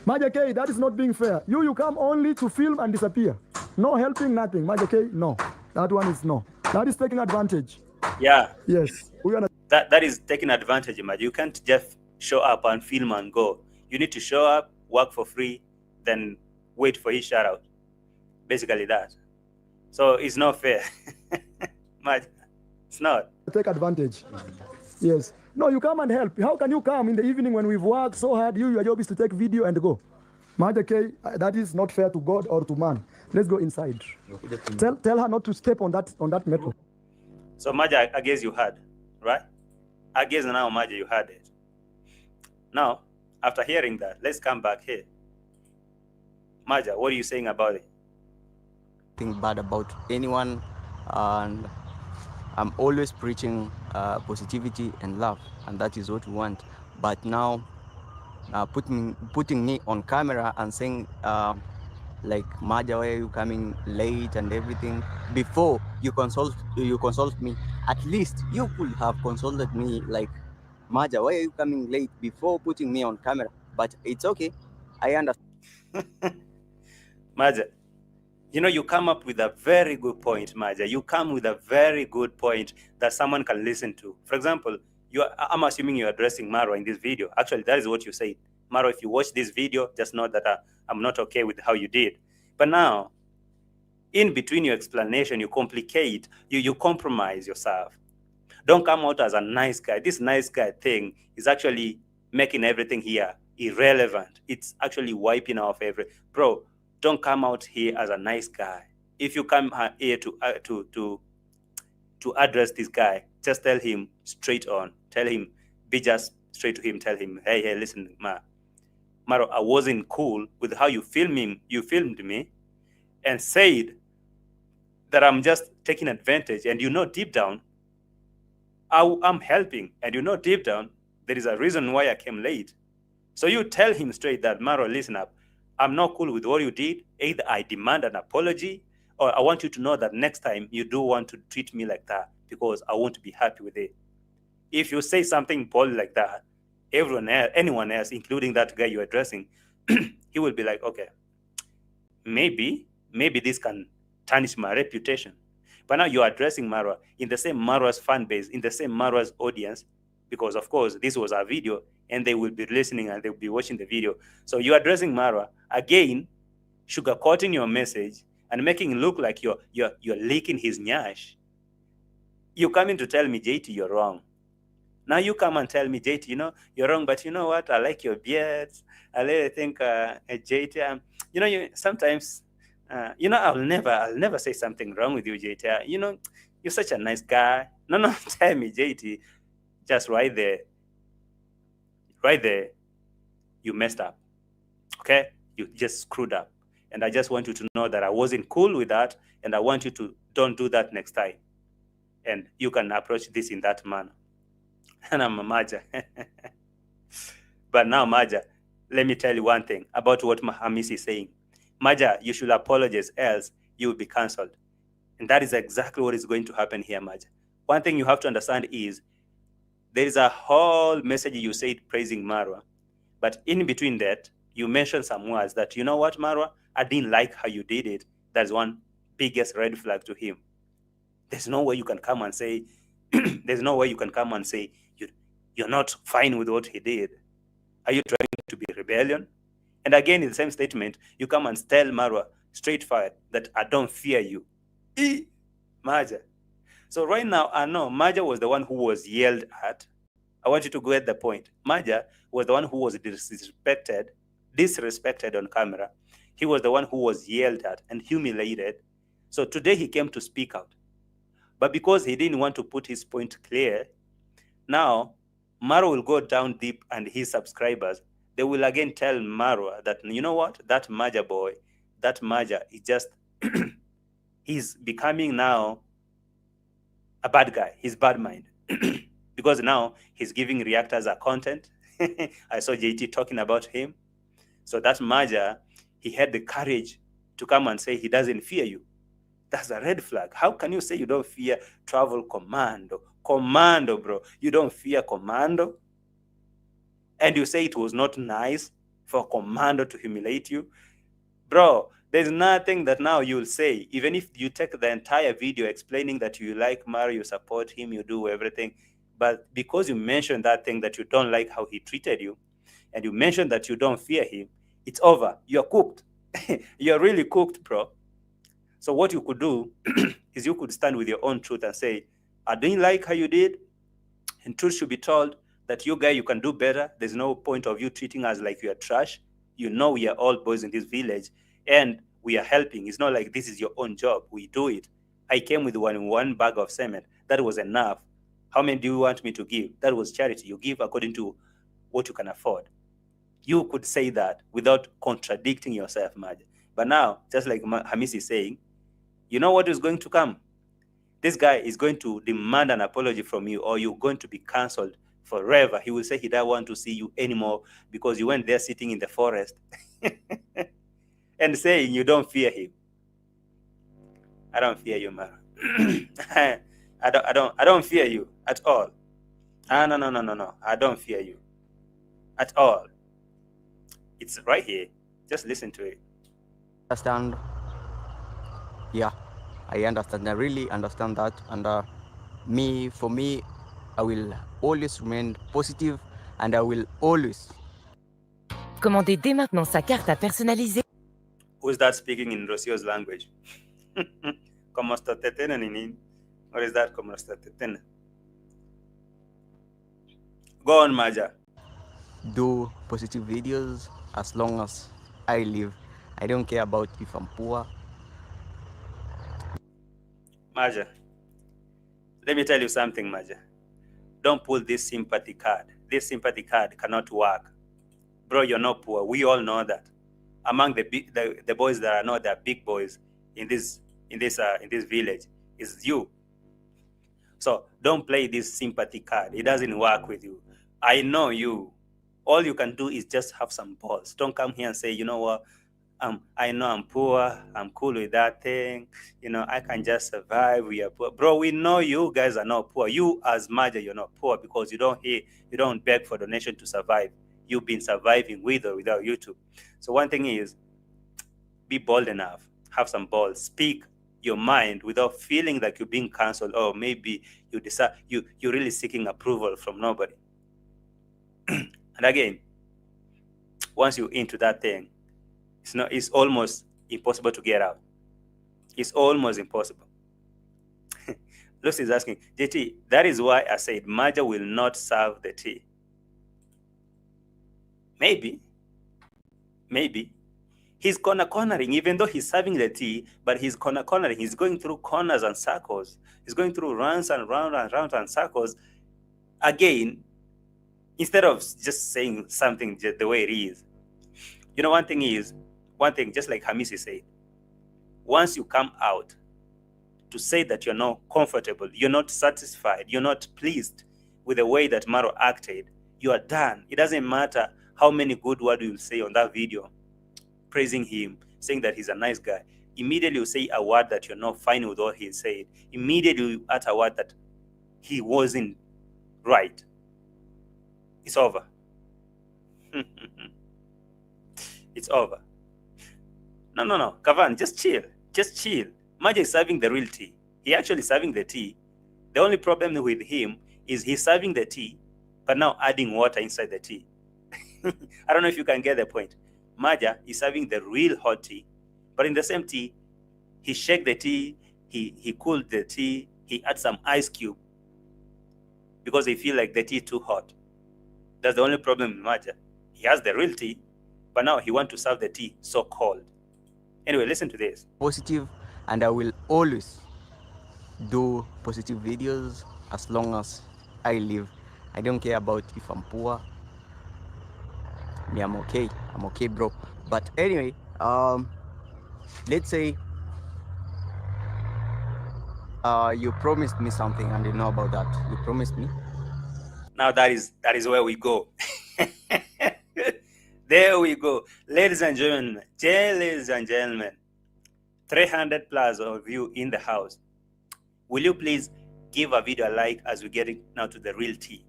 Maja K, that is not being fair. You come only to film and disappear. No helping, nothing. Maja K, no. That one is no. That is taking advantage. Yeah. Yes. That is taking advantage, Maja. You can't just show up and film and go. You need to show up, work for free, then wait for his shout out. Basically that. So it's not fair. Maja, it's not. Take advantage. Yes. No, you come and help. How can you come in the evening when we've worked so hard? Your job is to take video and go. Maja K, that is not fair to God or to man. Let's go inside. Tell her not to step on that metal. So Maja, I guess you heard, right? I guess now, Maja, you heard it. Now, after hearing that, let's come back here. Maja, what are you saying about it? Think bad about anyone, and I'm always preaching positivity and love, and that is what we want. But now, putting me on camera and saying, Maja, why are you coming late and everything? Before you consult me, at least you could have consulted me, like, Maja, why are you coming late, before putting me on camera. But it's okay, I understand. Maja, you come up with a very good point, Maja. You come with a very good point that someone can listen to. For example, I'm assuming you're addressing MARWA in this video. Actually, that is what you said. MARWA, if you watch this video, just know that I'm not okay with how you did. But now, in between your explanation, you complicate, you compromise yourself. Don't come out as a nice guy. This nice guy thing is actually making everything here irrelevant. It's actually wiping off bro. Don't come out here as a nice guy. If you come here to address this guy, just tell him straight on. Tell him, be just straight to him. Tell him, hey, listen, Maro, I wasn't cool with how you filmed me, and said that I'm just taking advantage. And deep down, I'm helping. And deep down, there is a reason why I came late. So you tell him straight that, Maro, listen up. I'm not cool with what you did. Either I demand an apology, or I want you to know that next time you do want to treat me like that, because I won't be happy with it. If you say something bold like that, anyone else, including that guy you're addressing, he will be like, okay, maybe this can tarnish my reputation. But now you're addressing Marwa in the same Marwa's fan base, in the same Marwa's audience, because of course this was our video and they will be listening and they'll be watching the video. So you're addressing Marwa again, sugarcoating your message and making it look like you're leaking his nyash. You coming to tell me, JT, you're wrong. Now you come and tell me, JT, you're wrong, but you know what? I like your beards. I really think, JT, you sometimes, I'll never say something wrong with you, JT. You're such a nice guy. No, tell me, JT, just right there, you messed up. Okay? You just screwed up. And I just want you to know that I wasn't cool with that, and I want you to don't do that next time. And you can approach this in that manner. And I'm a Maja. But now, Maja, let me tell you one thing about what Hamis is saying. Maja, you should apologize, else you will be cancelled. And that is exactly what is going to happen here, Maja. One thing you have to understand is there is a whole message you said praising Marwa. But in between that, you mentioned some words that, you know what, Marwa, I didn't like how you did it. That's one biggest red flag to him. There's no way you can come and say, you're not fine with what he did. Are you trying to be rebellion? And again, in the same statement, you come and tell Marwa straightforward that I don't fear you. Maja. So right now, I know Maja was the one who was yelled at. I want you to get the point. Maja was the one who was disrespected on camera. He was the one who was yelled at and humiliated. So today he came to speak out. But because he didn't want to put his point clear, now Marwa will go down deep, and his subscribers, they will again tell Marwa that, you know what, that Maja boy, that Maja is just, he's becoming now a bad guy. He's bad mind. Because now he's giving reactors a content. I saw JT talking about him. So that Maja, he had the courage to come and say he doesn't fear you. That's a red flag. How can you say you don't fear Travel Commando? Commando, bro. You don't fear Commando? And you say it was not nice for Commando to humiliate you? Bro, there's nothing that now you'll say. Even if you take the entire video explaining that you like Mario, you support him, you do everything. But because you mentioned that thing that you don't like how he treated you, and you mentioned that you don't fear him, it's over. You're cooked. You're really cooked, bro. So what you could do is you could stand with your own truth and say, I didn't like how you did, and truth should be told that you guy, you can do better. There's no point of you treating us like you are trash. You know we are all boys in this village, and we are helping. It's not like this is your own job. We do it. I came with one bag of cement. That was enough. How many do you want me to give? That was charity. You give according to what you can afford. You could say that without contradicting yourself, Maja. But now, just like Hamis is saying, you know what is going to come? This guy is going to demand an apology from you, or you're going to be cancelled forever. He will say he doesn't want to see you anymore because you went there sitting in the forest and saying you don't fear him. I don't fear you, man. I don't fear you at all. No. I don't fear you at all. It's right here. Just listen to it. Understand? Yeah, I understand. I really understand that. And for me, I will always remain positive, and I will always. Commandez dès maintenant sa carte à personnaliser. Who's that speaking in Rosio's language? Como sta tetena nini? What is that? Como sta tetena? Go on, Maja. Do positive videos as long as I live. I don't care about if I'm poor. Maja, let me tell you something, Maja. Don't pull this sympathy card. This sympathy card cannot work. Bro, you're not poor. We all know that. Among the boys that are not the big boys in this village is you. So don't play this sympathy card. It doesn't work with you. I know you. All you can do is just have some balls. Don't come here and say, you know what, I know I'm poor. I'm cool with that thing. You know, I can just survive. We are poor. Bro, we know you guys are not poor. You as Maja, you're not poor because you don't beg for donation to survive. You've been surviving with or without YouTube. So one thing is, be bold enough. Have some balls. Speak your mind without feeling like you're being cancelled, or maybe you're really seeking approval from nobody. And again, once you're into that thing, it's almost impossible to get out. It's almost impossible. Lucy is asking, JT, that is why I said Maja will not serve the tea. Maybe. He's cornering, even though he's serving the tea, but he's cornering. He's going through corners and circles. He's going through rounds and rounds and circles. Again, instead of just saying something just the way it is. You know, one thing, just like Hamisi said, once you come out to say that you're not comfortable, you're not satisfied, you're not pleased with the way that Maro acted, you are done. It doesn't matter how many good words you'll say on that video, praising him, saying that he's a nice guy. Immediately you say a word that you're not fine with what he said. Immediately you utter a word that he wasn't right. It's over. It's over. No. Kavan, just chill. Maja is serving the real tea. He actually serving the tea. The only problem with him is he's serving the tea, but now adding water inside the tea. I don't know if you can get the point. Maja is serving the real hot tea, but in the same tea, he shake the tea, he cooled the tea, he add some ice cube because he feel like the tea too hot. That's the only problem with Maja. He has the real tea, but now he want to serve the tea so cold. Anyway, listen to this. Positive, and I will always do positive videos as long as I live. I don't care about if I'm poor. Me, I'm okay, bro. But anyway, let's say you promised me something and you know about that. You promised me. Now that is where we go. There we go. Ladies and gentlemen, 300 plus of you in the house. Will you please give a video a like as we get it now to the real tea?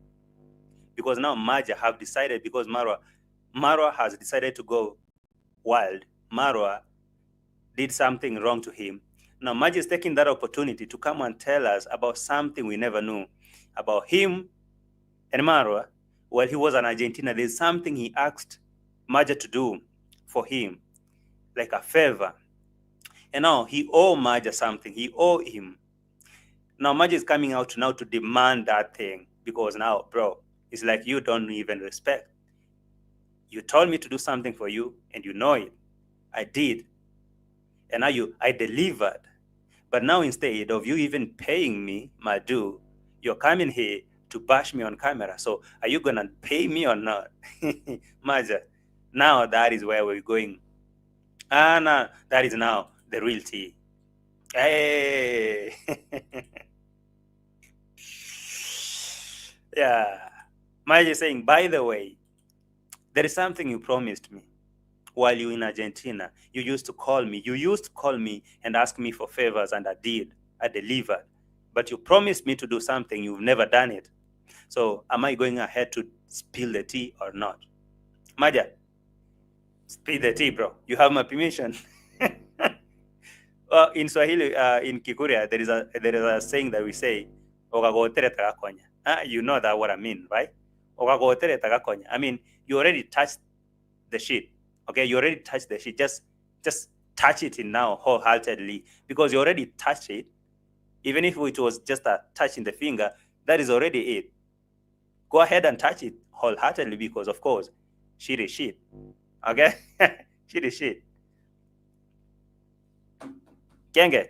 Because now Maja have decided, because Marwa has decided to go wild. Marwa did something wrong to him. Now Maja is taking that opportunity to come and tell us about something we never knew about him and Marwa. While he was in Argentina, there's something he asked Maja to do for him, like a favor. And now he owe Maja something. He owe him. Now Maja is coming out now to demand that thing, because now, bro, it's like you don't even respect. You told me to do something for you, and you know it. I did. And now I delivered. But now instead of you even paying me my due, you're coming here to bash me on camera. So are you going to pay me or not? Maja, now that is where we're going. No, that is now the real tea. Hey. Yeah. Maja is saying, by the way, there is something you promised me while you were in Argentina. You used to call me and ask me for favors, and I did. I delivered. But you promised me to do something. You've never done it. So am I going ahead to spill the tea or not? Maja, spill the tea, bro. You have my permission. Well, in Swahili, in Kikuria, there is a saying that we say, "Okagotere tagakonya." You know that what I mean, right? Okagotere tagakonya. I mean, you already touched the shit. Okay, you already touched the shit. Just touch it in now wholeheartedly, because you already touched it. Even if it was just a touch in the finger, that is already it. Go ahead and touch it wholeheartedly, because of course, shit is shit. Okay? Shit is shit. Kenge,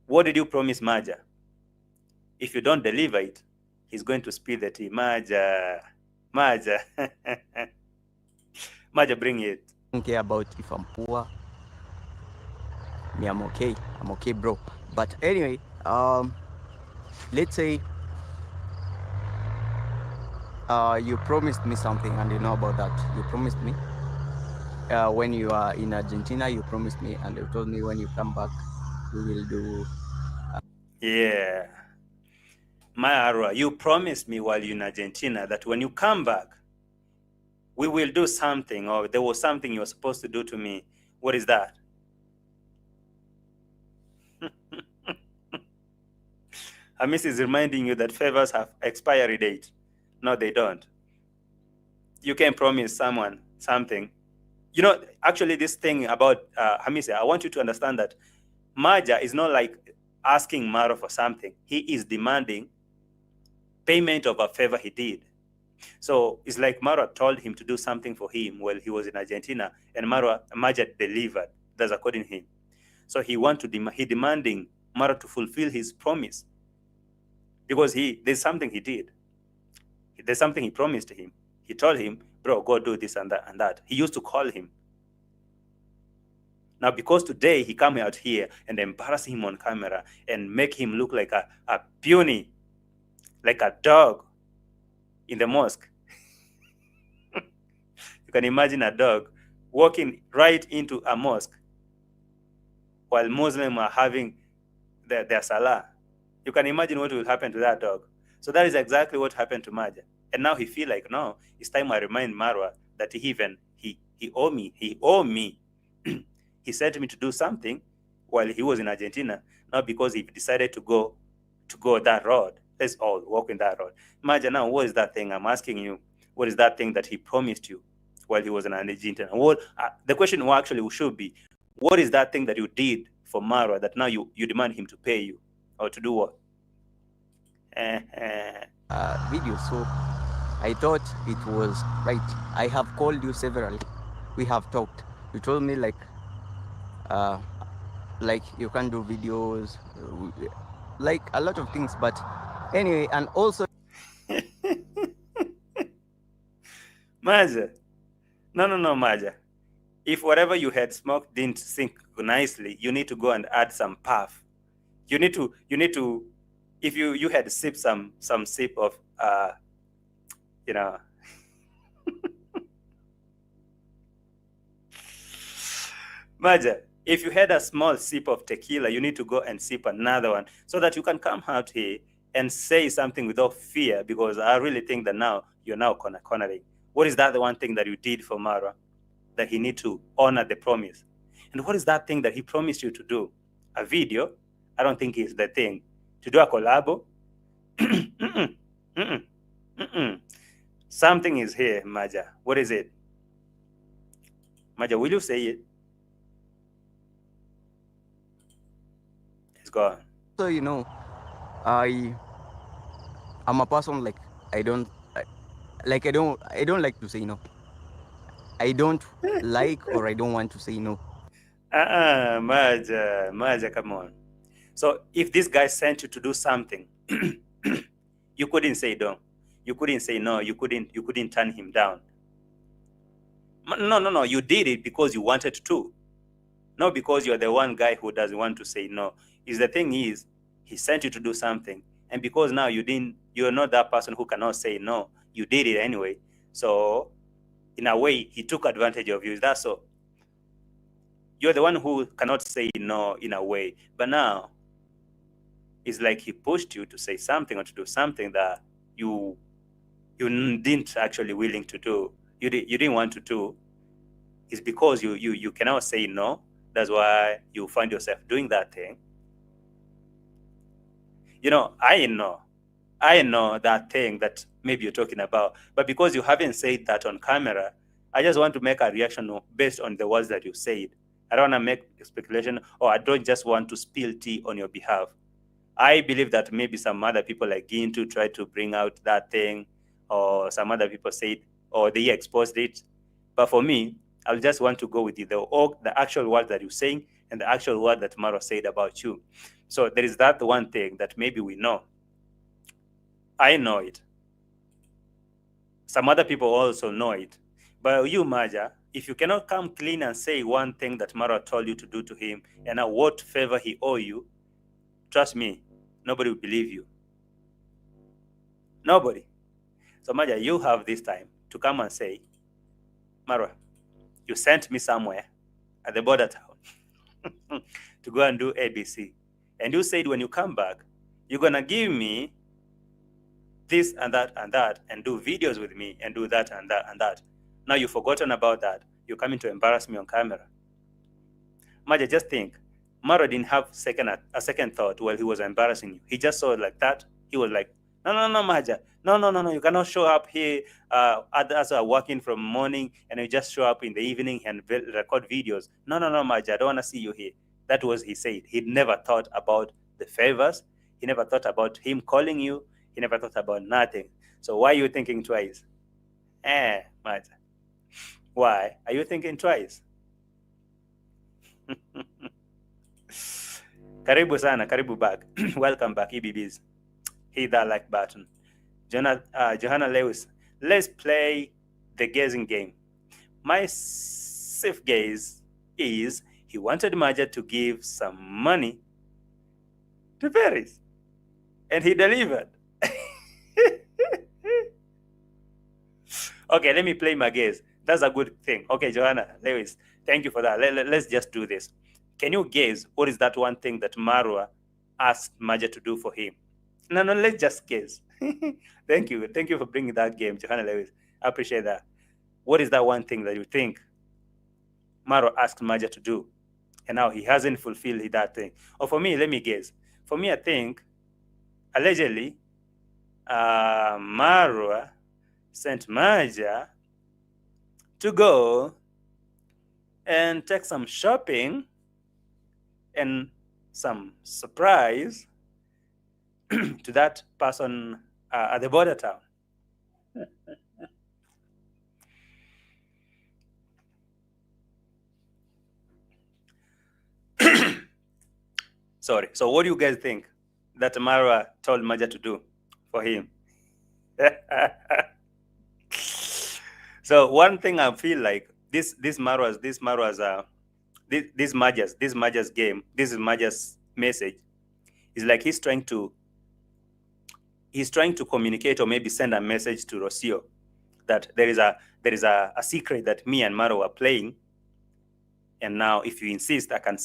what did you promise Maja? If you don't deliver it, he's going to spill the tea. Maja. Maja, bring it. I don't care about if I'm poor. Me, I'm okay. I'm okay, bro. But anyway, let's say you promised me something, and you know about that. You promised me when you are in Argentina. You promised me, and you told me when you come back, we will do. Yeah. MARWA, you promised me while you're in Argentina that when you come back, we will do something, or there was something you were supposed to do to me. What is that? Hamis is reminding you that favors have expiry date. No, they don't. You can promise someone something. You know, actually, this thing about Hamis, I want you to understand that Maja is not like asking MARWA for something. He is demanding payment of a favor he did. So it's like MARWA told him to do something for him while he was in Argentina, and Maja delivered. That's according to him. So he demanding MARWA to fulfill his promise, because there's something he did. There's something he promised to him. He told him, bro, go do this and that and that. He used to call him. Now, because today he come out here and embarrass him on camera and make him look like a puny, like a dog in the mosque. You can imagine a dog walking right into a mosque while Muslims are having their salah. You can imagine what will happen to that dog. So that is exactly what happened to Maja. And now he feel like, no, it's time I remind MARWA that he owe me. He owe me. He sent me to do something while he was in Argentina, not because he decided to go that road. Let's all walk in that road. Maja, now, what is that thing? I'm asking you, what is that thing that he promised you while he was in Argentina? The question actually should be, what is that thing that you did for MARWA that now you demand him to pay you, or to do what? Video. So I thought it was right. I have called you several. We have talked. You told me like you can do videos, like a lot of things. But anyway, and also Maja, no, Maja. If whatever you had smoked didn't sink nicely, you need to go and add some puff. You need to. If you had sipped some sip of Maja, if you had a small sip of tequila, you need to go and sip another one so that you can come out here and say something without fear, because I really think that now you're now cornering. What is that the one thing that you did for MARWA that he need to honor the promise? And what is that thing that he promised you to do? A video? I don't think it's the thing. To do a collabo? Something is here, Maja. What is it? Maja, will you say it? It's gone. So I'm a person like I don't like to say no. I don't like, or I don't want to say no. Maja, come on. So if this guy sent you to do something, you couldn't say no. You couldn't say no. You couldn't turn him down. No. You did it because you wanted to. Not because you're the one guy who doesn't want to say no. The thing is, he sent you to do something, and because now you're not that person who cannot say no. You did it anyway. So in a way, he took advantage of you. Is that so? You're the one who cannot say no in a way. But now, it's like he pushed you to say something or to do something that you didn't actually willing to do. You didn't want to do. It's because you cannot say no. That's why you find yourself doing that thing. I know that thing that maybe you're talking about, but because you haven't said that on camera, I just want to make a reaction based on the words that you said. I don't want to make speculation, or I don't just want to spill tea on your behalf. I believe that maybe some other people like Gintu tried to bring out that thing, or some other people said, or they exposed it. But for me, I'll just want to go with the actual word that you're saying and the actual word that Marwa said about you. So there is that one thing that maybe we know. I know it. Some other people also know it. But you, Maja, if you cannot come clean and say one thing that Marwa told you to do to him and what favor he owe you, trust me, nobody will believe you. Nobody. So Maja, you have this time to come and say, Marwa, you sent me somewhere at the border town to go and do ABC. And you said when you come back, you're going to give me this and that and do videos with me and do that and that and that. Now you've forgotten about that. You're coming to embarrass me on camera. Maja, just think. Maro didn't have a second thought while he was embarrassing you. He just saw it like that. He was like, no, Maja. No. You cannot show up here. Others are working from morning and you just show up in the evening and record videos. No, Maja. I don't want to see you here. That was he said. He never thought about the favors. He never thought about him calling you. He never thought about nothing. So why are you thinking twice? Maja. Why are you thinking twice? Karibu sana, karibu back. Welcome back, EBBs. Hit that like button. Johanna Lewis, let's play the guessing game. My safe guess is he wanted Maja to give some money to Paris. And he delivered. Okay, let me play my guess. That's a good thing. Okay, Johanna Lewis, thank you for that. Let's just do this. Can you guess what is that one thing that Marwa asked Maja to do for him? No, let's just guess. Thank you for bringing that game, Johanna Lewis. I appreciate that. What is that one thing that you think Marwa asked Maja to do, and now he hasn't fulfilled that thing? Or for me, let me guess. For me, I think allegedly Marwa sent Maja to go and take some shopping and some surprise to that person at the border town. Sorry. So what do you guys think that Marwa told Maja to do for him? So one thing I feel like this Maja's game, this is Maja's message, is like he's trying to communicate or maybe send a message to Rocio that there is a secret that me and Marwa are playing, and now if you insist, I can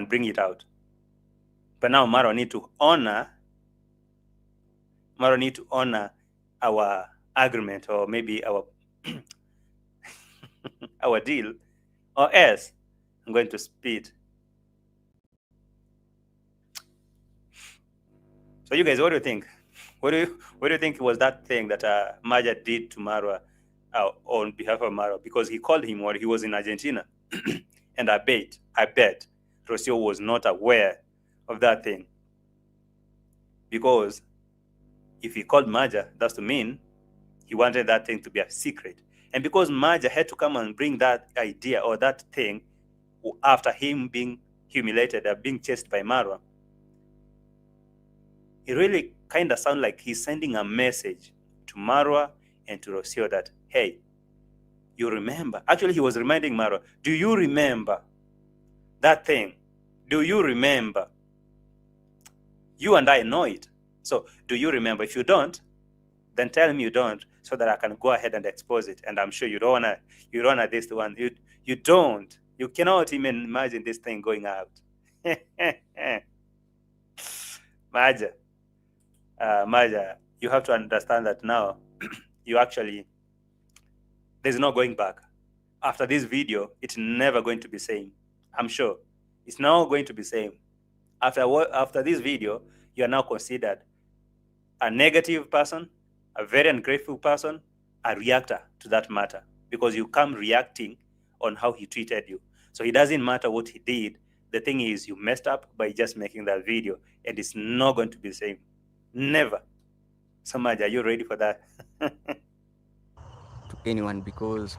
bring it out. But now Marwa need to honor our agreement, or maybe our our deal, or else I'm going to speed. So you guys, what do you think? What do you think was that thing that Maja did to Marwa on behalf of Marwa? Because he called him while he was in Argentina, and I bet Rocio was not aware of that thing. Because if he called Maja, that's to mean he wanted that thing to be a secret. And because Maja had to come and bring that idea or that thing after him being humiliated or being chased by Marwa, it really kind of sounds like he's sending a message to Marwa and to Rocio that, hey, you remember? Actually, he was reminding Marwa, do you remember that thing? Do you remember? You and I know it. So do you remember? If you don't, then tell me you don't, so that I can go ahead and expose it. And I'm sure you don't wanna this one. You don't. You cannot even imagine this thing going out. Maja, you have to understand that now there's no going back. After this video, it's never going to be same. I'm sure. It's now going to be same. After this video, you are now considered a negative person, a very ungrateful person, a reactor to that matter, because you come reacting on how he treated you. So it doesn't matter what he did. The thing is, you messed up by just making that video, and it's not going to be the same. Never. So, Maja, are you ready for that? To anyone, because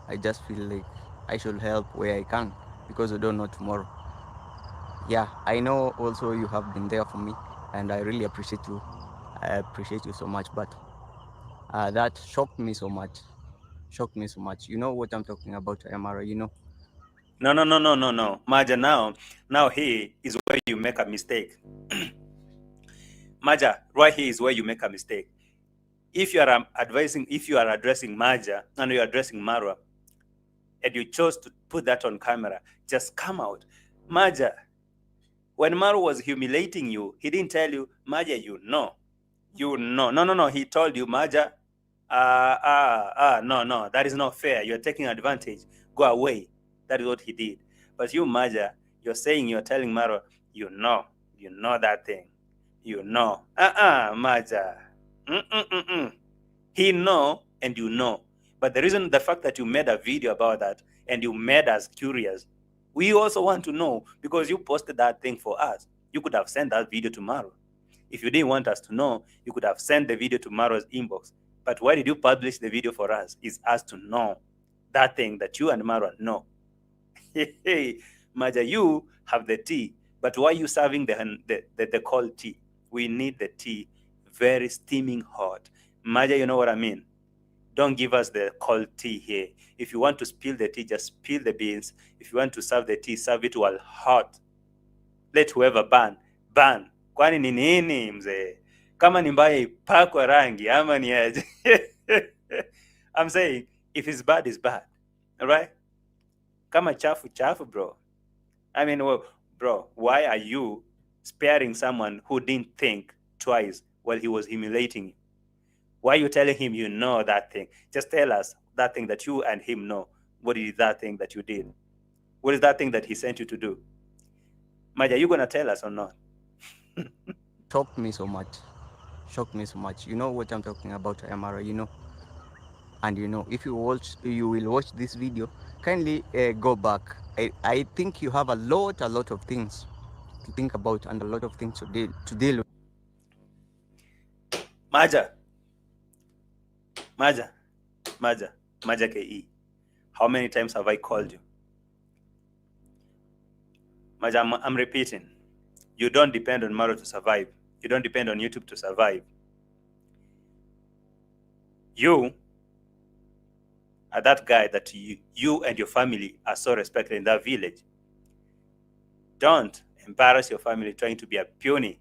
I just feel like I should help where I can, because I don't know tomorrow. Yeah, I know also you have been there for me, and I really appreciate you. I appreciate you so much, but that shocked me so much. Shocked me so much. You know what I'm talking about, Amara, you know? No. Maja, now here is where you make a mistake. Maja, right here is where you make a mistake. If you are addressing Maja and you're addressing Marwa, and you chose to put that on camera, just come out. Maja, when Marwa was humiliating you, he didn't tell you, Maja, you know. No. He told you, Maja, no. That is not fair. You're taking advantage. Go away. That is what he did. But you, Maja, you're telling Marwa, you know that thing. You know. Maja. Mm-mm-mm-mm. He know and you know. But the fact that you made a video about that and you made us curious, we also want to know because you posted that thing for us. You could have sent that video to Marwa. If you didn't want us to know, you could have sent the video to Marwa's inbox. But why did you publish the video for us? Is us to know that thing that you and Marwa know. Hey, Maja, you have the tea, but why are you serving the cold tea? We need the tea very steaming hot. Maja, you know what I mean? Don't give us the cold tea here. If you want to spill the tea, just spill the beans. If you want to serve the tea, serve it while hot. Let whoever burn. Kwani ni nini mzee? Kama ni mbaya ipakwe rangi ama ni aje? I'm saying if it's bad, it's bad. All right? Kama chafu bro. I mean, well, bro, why are you sparing someone who didn't think twice while he was humiliating you? Why are you telling him you know that thing? Just tell us that thing that you and him know. What is that thing that you did? What is that thing that he sent you to do? Maja, are you going to tell us or not? Shocked me so much. Shocked me so much. You know what I'm talking about, Amara, you know? And you know, if you will watch this video, kindly go back. I think you have a lot of things to think about and a lot of things to deal with. Maja KE. How many times have I called you? Maja, I'm repeating. You don't depend on Maro to survive. You don't depend on YouTube to survive. You are that guy that you and your family are so respected in that village. Don't embarrass your family trying to be a puny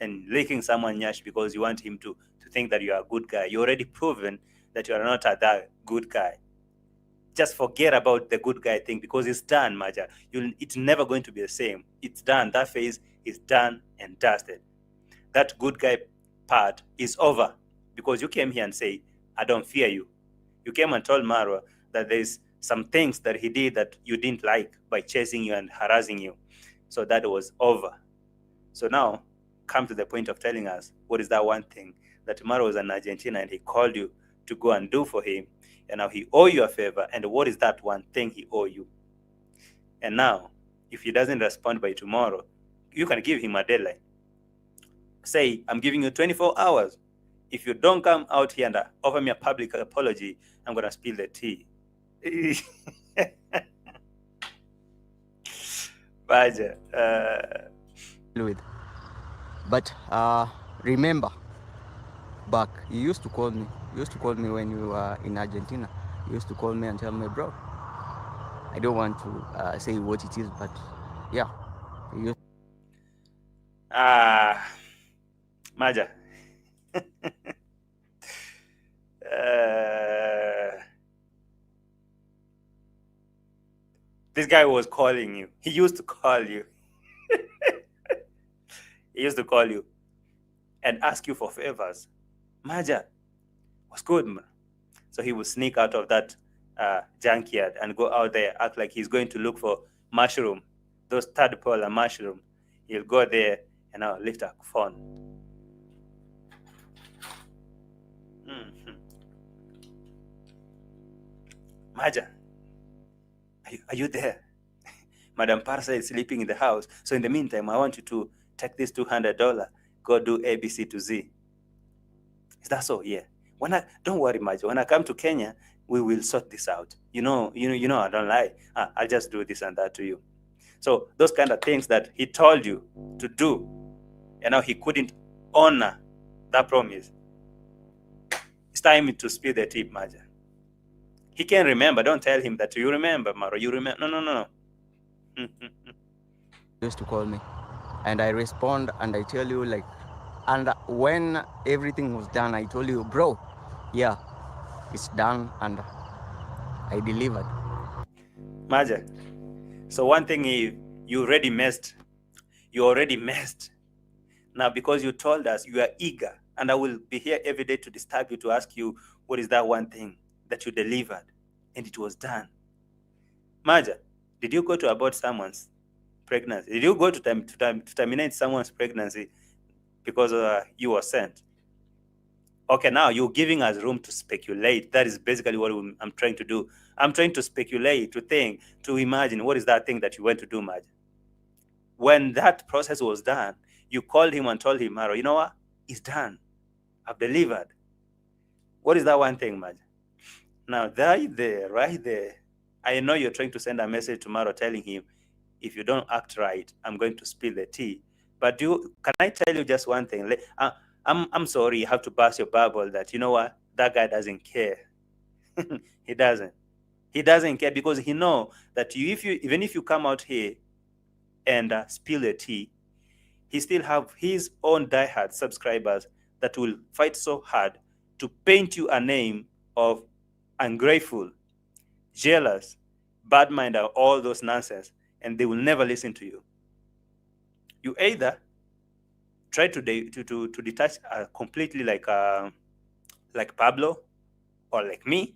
and licking someone nyash because you want him to think that you are a good guy. You already proven that you are not that good guy. Just forget about the good guy thing because it's done, Maja. It's never going to be the same. It's done. That phase is done and dusted. That good guy part is over because you came here and say, I don't fear you. You came and told Marwa that there's some things that he did that you didn't like by chasing you and harassing you. So that was over. So now come to the point of telling us what is that one thing that Marwa was in Argentina and he called you to go and do for him, and now he owe you a favor, and what is that one thing he owe you? And now, if he doesn't respond by tomorrow, you can give him a deadline. Say, I'm giving you 24 hours. If you don't come out here and offer me a public apology, I'm going to spill the tea. Maja, with. But remember, back, you used to call me. You used to call me when you were in Argentina. You used to call me and tell me, bro, I don't want to say what it is, but yeah. Maja. This guy was calling you. He used to call you. He used to call you and ask you for favors. Maja, what's good, man? So he would sneak out of that junkyard and go out there, act like he's going to look for mushroom, those tadpole and mushroom. He'll go there and I'll lift a phone. Maja, are you there? Madam Parsa is sleeping in the house. So in the meantime, I want you to take this $200, go do A, B, C to Z. Is that so? Yeah. Don't worry, Maja. When I come to Kenya, we will sort this out. I don't lie. I'll just do this and that to you. So those kind of things that he told you to do, and now he couldn't honor that promise. It's time to spill the tip, Maja. He can remember. Don't tell him that you remember, Maro. You remember? No. Used to call me, and I respond and I tell you like, and when everything was done, I told you, bro, yeah, it's done, and I delivered. Maja. So one thing you already missed. You already missed. Now, because you told us you are eager, and I will be here every day to disturb you, to ask you, what is that one thing that you delivered? And it was done. Maja, did you go to abort someone's pregnancy? Did you go to terminate someone's pregnancy because you were sent? Okay, now you're giving us room to speculate. That is basically what I'm trying to do. I'm trying to speculate, to think, to imagine what is that thing that you went to do, Maja. When that process was done, you called him and told him, Maro, you know what? It's done. I've delivered. What is that one thing, Maja? Now, right there, I know you're trying to send a message to Maro telling him, if you don't act right, I'm going to spill the tea. But can I tell you just one thing? I'm sorry, you have to burst your bubble that, you know what? That guy doesn't care. He doesn't. He doesn't care, because he knows that even if you come out here and spill the tea, he still have his own diehard subscribers that will fight so hard to paint you a name of ungrateful, jealous, bad mind, all those nonsense, and they will never listen to you. You either try to detach completely like Pablo or like me,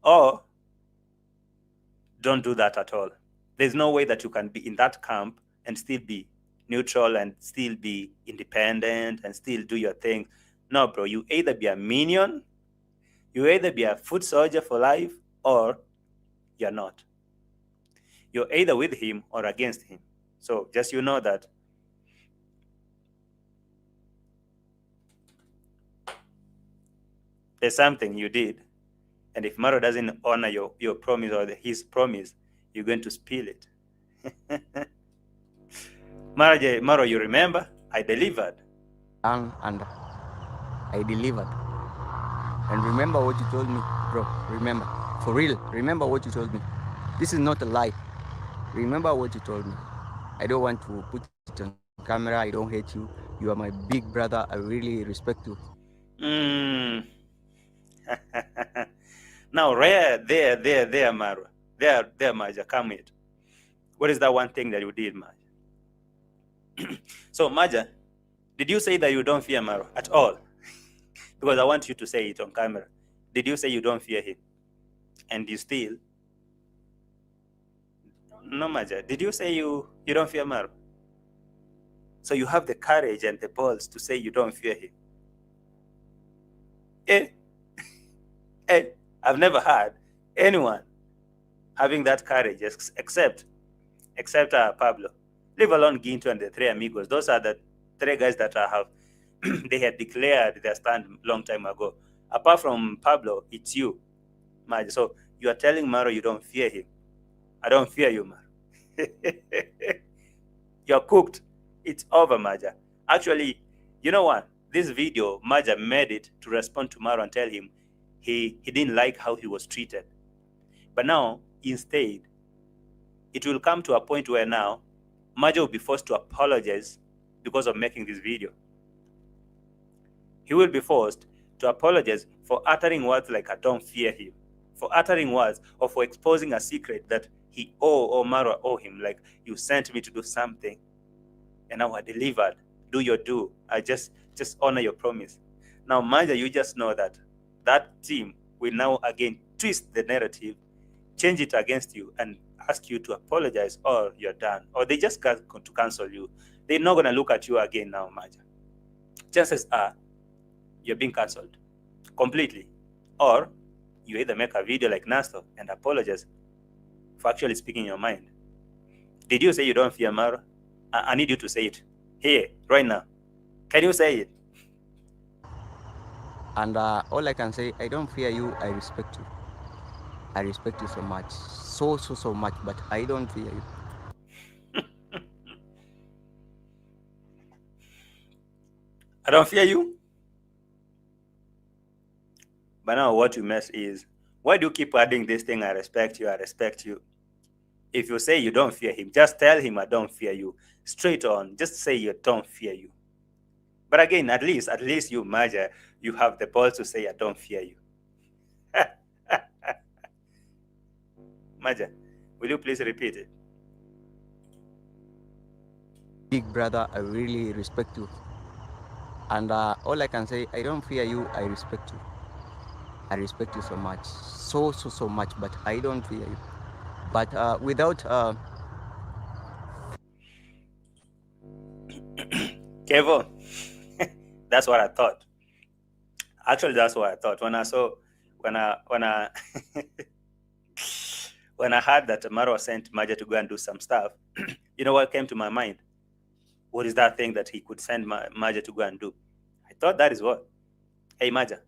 or don't do that at all. There's no way that you can be in that camp and still be neutral and still be independent and still do your thing. No, bro, you either be a minion, you either be a foot soldier for life, or you're not. You're either with him or against him. So just that there's something you did, and if Maro doesn't honor your promise or his promise, you're going to spill it. Maro, you remember? I delivered. And I delivered. And remember what you told me, bro. Remember. For real. Remember what you told me. This is not a lie. Remember what you told me. I don't want to put it on camera. I don't hate you. You are my big brother. I really respect you. Now, there, Maro. There, Maja, come here. What is that one thing that you did, Maja? So, Maja, did you say that you don't fear Maro at all? Because I want you to say it on camera. Did you say you don't fear him? And you still? No, Maja. Did you say you don't fear Maro? So you have the courage and the balls to say you don't fear him? I've never heard anyone having that courage except Pablo. Leave alone Ginto and the three amigos. Those are the three guys that have they had declared their stand long time ago. Apart from Pablo, it's you, Maja. So you are telling Maro you don't fear him. I don't fear you, Maro. You're cooked. It's over, Maja. Actually, you know what? This video, Maja made it to respond to Maro and tell him he didn't like how he was treated. But now, instead, it will come to a point where now Maja will be forced to apologize because of making this video. He will be forced to apologize for uttering words like I don't fear him, for uttering words or for exposing a secret that he or Marwa owe him, like you sent me to do something and now I delivered. Do your due. I just honor your promise. Now, Maja, you just know that that team will now again twist the narrative, change it against you, and ask you to apologize, or you're done. Or they just got to cancel you. They're not going to look at you again now, Maja. Chances are you're being cancelled completely. Or you either make a video like Nasto and apologize for actually speaking your mind. Did you say you don't fear Marwa? I need you to say it here, right now. Can you say it? And all I can say, I don't fear you, I respect you. I respect you so much. So much, but I don't fear you. I don't fear you. But now what you mess is, why do you keep adding this thing, I respect you, I respect you? If you say you don't fear him, just tell him I don't fear you. Straight on, just say you don't fear you. But again, at least you, Maja, you have the balls to say I don't fear you. Maja, will you please repeat it? Big brother, I really respect you. And all I can say, I don't fear you, I respect you. I respect you so much. So much, but I don't fear you. But without Kevo, that's what I thought. Actually, that's what I thought when I saw when I when I heard that Marwa sent Maja to go and do some stuff. You know what came to my mind? What is that thing that he could send Maja to go and do? I thought that is what. Hey Maja,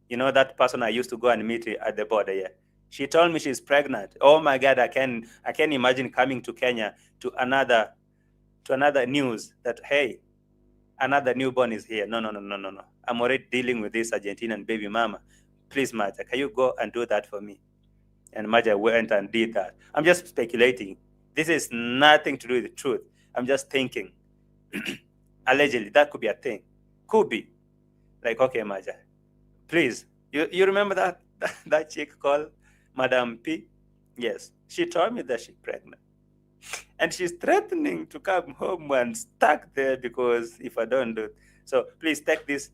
you know that person I used to go and meet at the border here? She told me she's pregnant. Oh my God, I can imagine coming to Kenya to another news that hey, another newborn is here. No. I'm already dealing with this Argentinian baby mama. Please, Maja, can you go and do that for me? And Maja went and did that. I'm just speculating. This is nothing to do with the truth. I'm just thinking. Allegedly, that could be a thing. Could be. Like, okay, Maja, please. You remember that chick called Madam P? Yes. She told me that she's pregnant. And she's threatening to come home and stuck there because if I don't do it. So please take this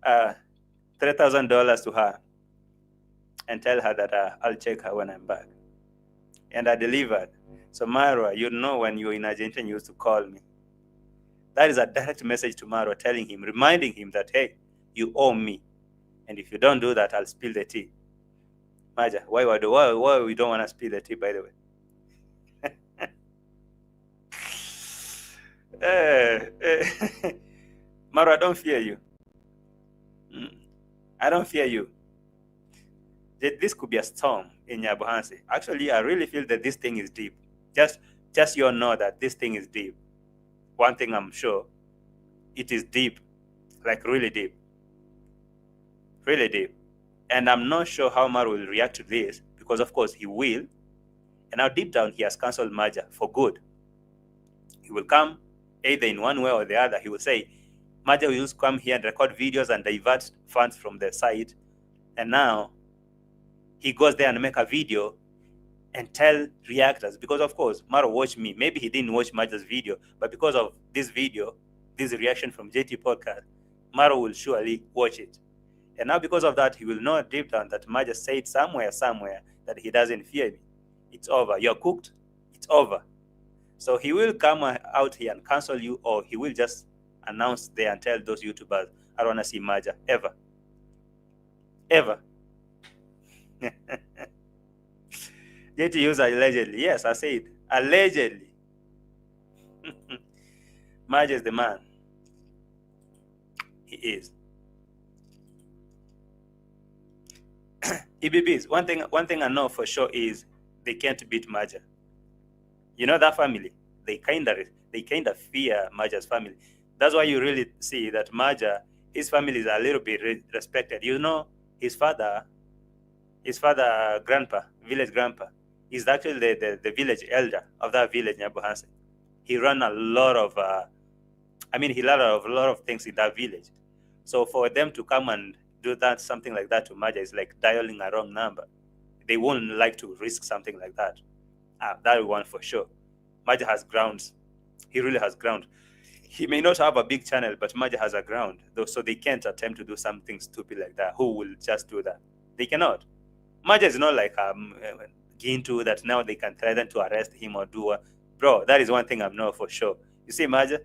$3,000 to her and tell her that I'll check her when I'm back. And I delivered. So Marwa, you know when you're in Argentina, you used to call me. That is a direct message to Marwa telling him, reminding him that, hey, you owe me. And if you don't do that, I'll spill the tea. Maja, why we don't want to spill the tea, by the way? Marwa, I don't fear you. I don't fear you. This could be a storm in Nyabuhansi. Actually, I really feel that this thing is deep. Just you know that this thing is deep. One thing I'm sure, it is deep, like really deep. Really deep. And I'm not sure how Mar will react to this because, of course, he will. And now deep down, he has cancelled Maja for good. He will come either in one way or the other. He will say, Maja will come here and record videos and divert funds from the site. And now he goes there and make a video and tell reactors, because of course, Maro watched me. Maybe he didn't watch Maja's video, but because of this video, this reaction from JT Podcast, Maro will surely watch it. And now because of that, he will know deep down that Maja said somewhere that he doesn't fear me. It's over. You're cooked. It's over. So he will come out here and cancel you, or he will just announce there and tell those YouTubers, I don't want to see Maja ever. Ever. JT used allegedly. Yes, I said allegedly. Maja is the man. He is. EBBs, one thing I know for sure is they can't beat Maja. You know that family? They kind of fear Maja's family. That's why you really see that Maja, his family is a little bit respected. You know, his father, grandpa, village grandpa, is actually the village elder of that village, Nyabuhanse. He ran a lot of, he ran a lot of things in that village. So for them to come and do that, something like that to Maja is like dialing a wrong number. They won't like to risk something like that. That one for sure. Maja has grounds. He really has ground. He may not have a big channel, but Maja has a ground, though, so they can't attempt to do something stupid like that. Who will just do that? They cannot. Maja is not like Gintu that now they can threaten to arrest him or do. Bro, that is one thing I'm not for sure. You see, Maja,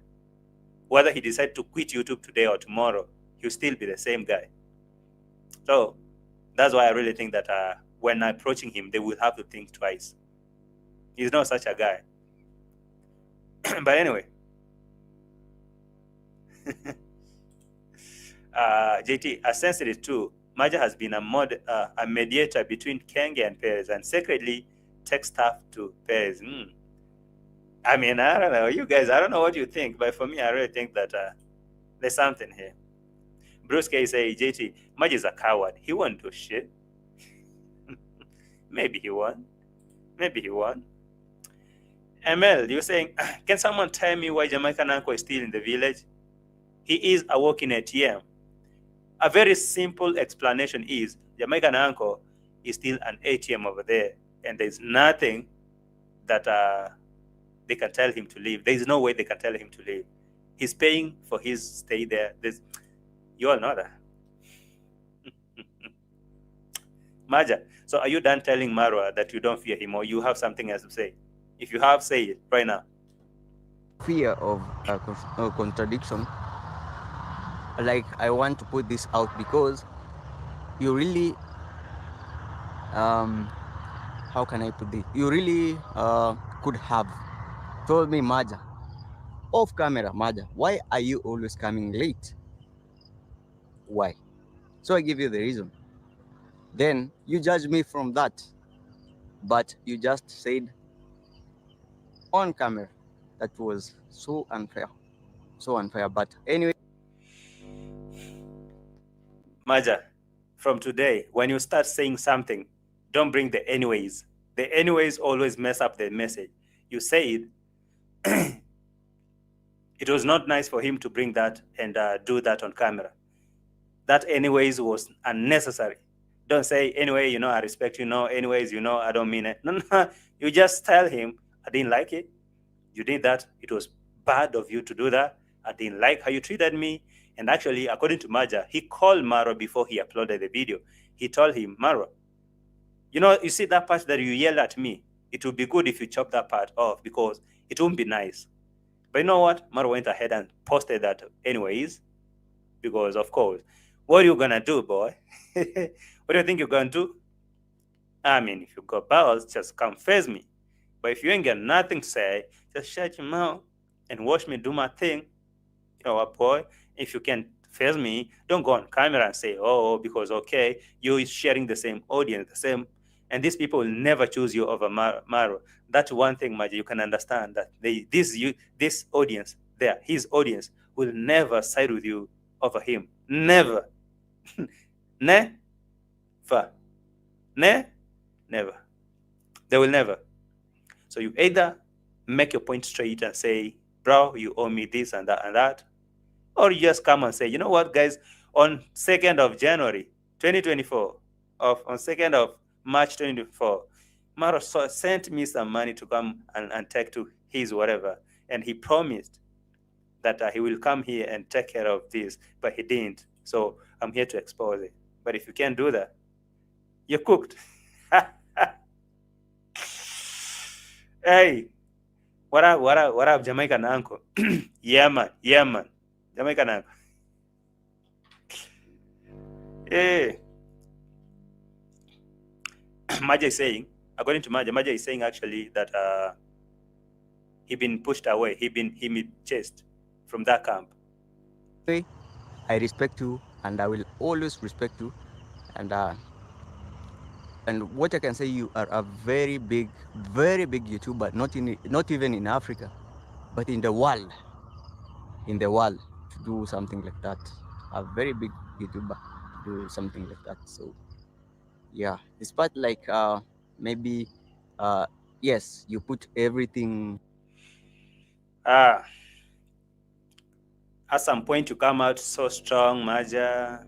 whether he decides to quit YouTube today or tomorrow, he'll still be the same guy. So that's why I really think that when approaching him, they will have to think twice. He's not such a guy. But anyway, JT, as sensitive too, Maja has been a mediator between Kenge and Perez and secretly text stuff to Perez. I mean, I don't know. You guys, I don't know what you think, but for me, I really think that there's something here. Bruce K say, JT, Maja is a coward. He won't do shit. Maybe he won. Maybe he won. ML, you're saying, can someone tell me why Jamaican uncle is still in the village? He is a walking ATM. A very simple explanation is Jamaican uncle is still an ATM over there, and there's nothing that they can tell him to leave. There's no way they can tell him to leave. He's paying for his stay there. You all know that. Maja, so are you done telling Marwa that you don't fear him, or you have something else to say? If you have, say it right now. Fear of contradiction. Like, I want to put this out because you really, how can I put this? You really could have told me, Maja, off camera, Maja, why are you always coming late? Why? So I give you the reason. Then you judge me from that. But you just said on camera. That was so unfair. So unfair. But anyway. Maja, from today, when you start saying something, don't bring the anyways. The anyways always mess up the message. You say it. It was not nice for him to bring that and do that on camera. That anyways was unnecessary. Don't say, anyway, I respect you. No, anyways, I don't mean it. No. You just tell him, I didn't like it. You did that. It was bad of you to do that. I didn't like how you treated me. And actually, according to Maja, he called Marwa before he uploaded the video. He told him, Marwa, you see that part that you yelled at me? It would be good if you chop that part off because it won't be nice. But you know what? Marwa went ahead and posted that anyways because, of course, what are you going to do, boy? What do you think you're going to do? I mean, if you got balls, just come face me. But if you ain't got nothing to say, just shut your mouth and watch me do my thing. You know what, boy? If you can face me, don't go on camera and say, oh, because, okay, you're sharing the same audience, the same. And these people will never choose you over Maro. That's one thing, Maja, you can understand that this audience there, his audience, will never side with you over him. Never. Never. Never. They will never. So you either make your point straight and say, bro, you owe me this and that, or you just come and say, you know what, guys, on 2nd of January, 2024, on 2nd of March 2024, Maro sent me some money to come and take to his whatever, and he promised that he will come here and take care of this, but he didn't. So I'm here to expose it. But if you can't do that, you're cooked. Hey, what up, Jamaican uncle? Yeah, man. Jamaican uncle. Hey. Maja is saying, according to Maja is saying actually that he been pushed away. He been chased from that camp. I respect you, and I will always respect you, and what I can say, you are a very big YouTuber, not even in Africa, but in the world. To do something like that, a very big YouTuber to do something like that. So yeah, despite like maybe yes, you put everything. At some point you come out so strong, Maja,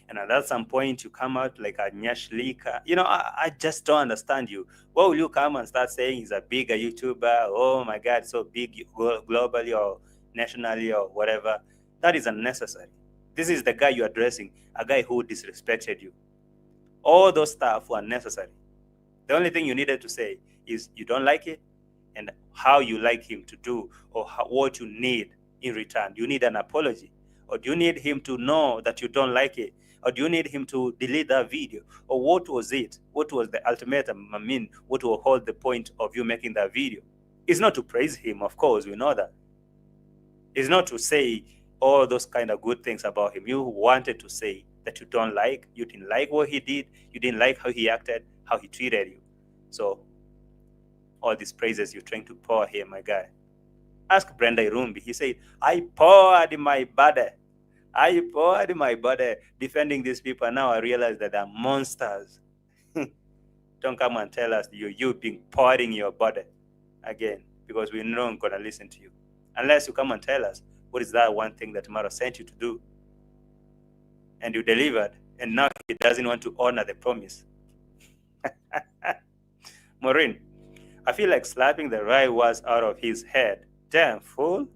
and at some point you come out like a nyashlika. I just don't understand you. Why will you come and start saying he's a bigger YouTuber? Oh my God, so big globally or nationally or whatever. That is unnecessary. This is the guy you're addressing, a guy who disrespected you. All those stuff were necessary. The only thing you needed to say is you don't like it and how you like him to do or what you need in return. Do you need an apology? Or do you need him to know that you don't like it? Or do you need him to delete that video? Or what was it? What was the ultimatum? I mean, what will hold the point of you making that video? It's not to praise him, of course, we know that. It's not to say all those kind of good things about him. You wanted to say that you didn't like what he did, you didn't like how he acted, how he treated you. So all these praises you're trying to pour here, my guy. Ask Brenda Irumbi. He said, I poured my body. Defending these people. Now I realize that they're monsters. Don't come and tell us you've been pouring your body again, because we're not going to listen to you. Unless you come and tell us what is that one thing that Mara sent you to do. And you delivered, and now he doesn't want to honor the promise. Maureen, I feel like slapping the right words out of his head. Damn fool.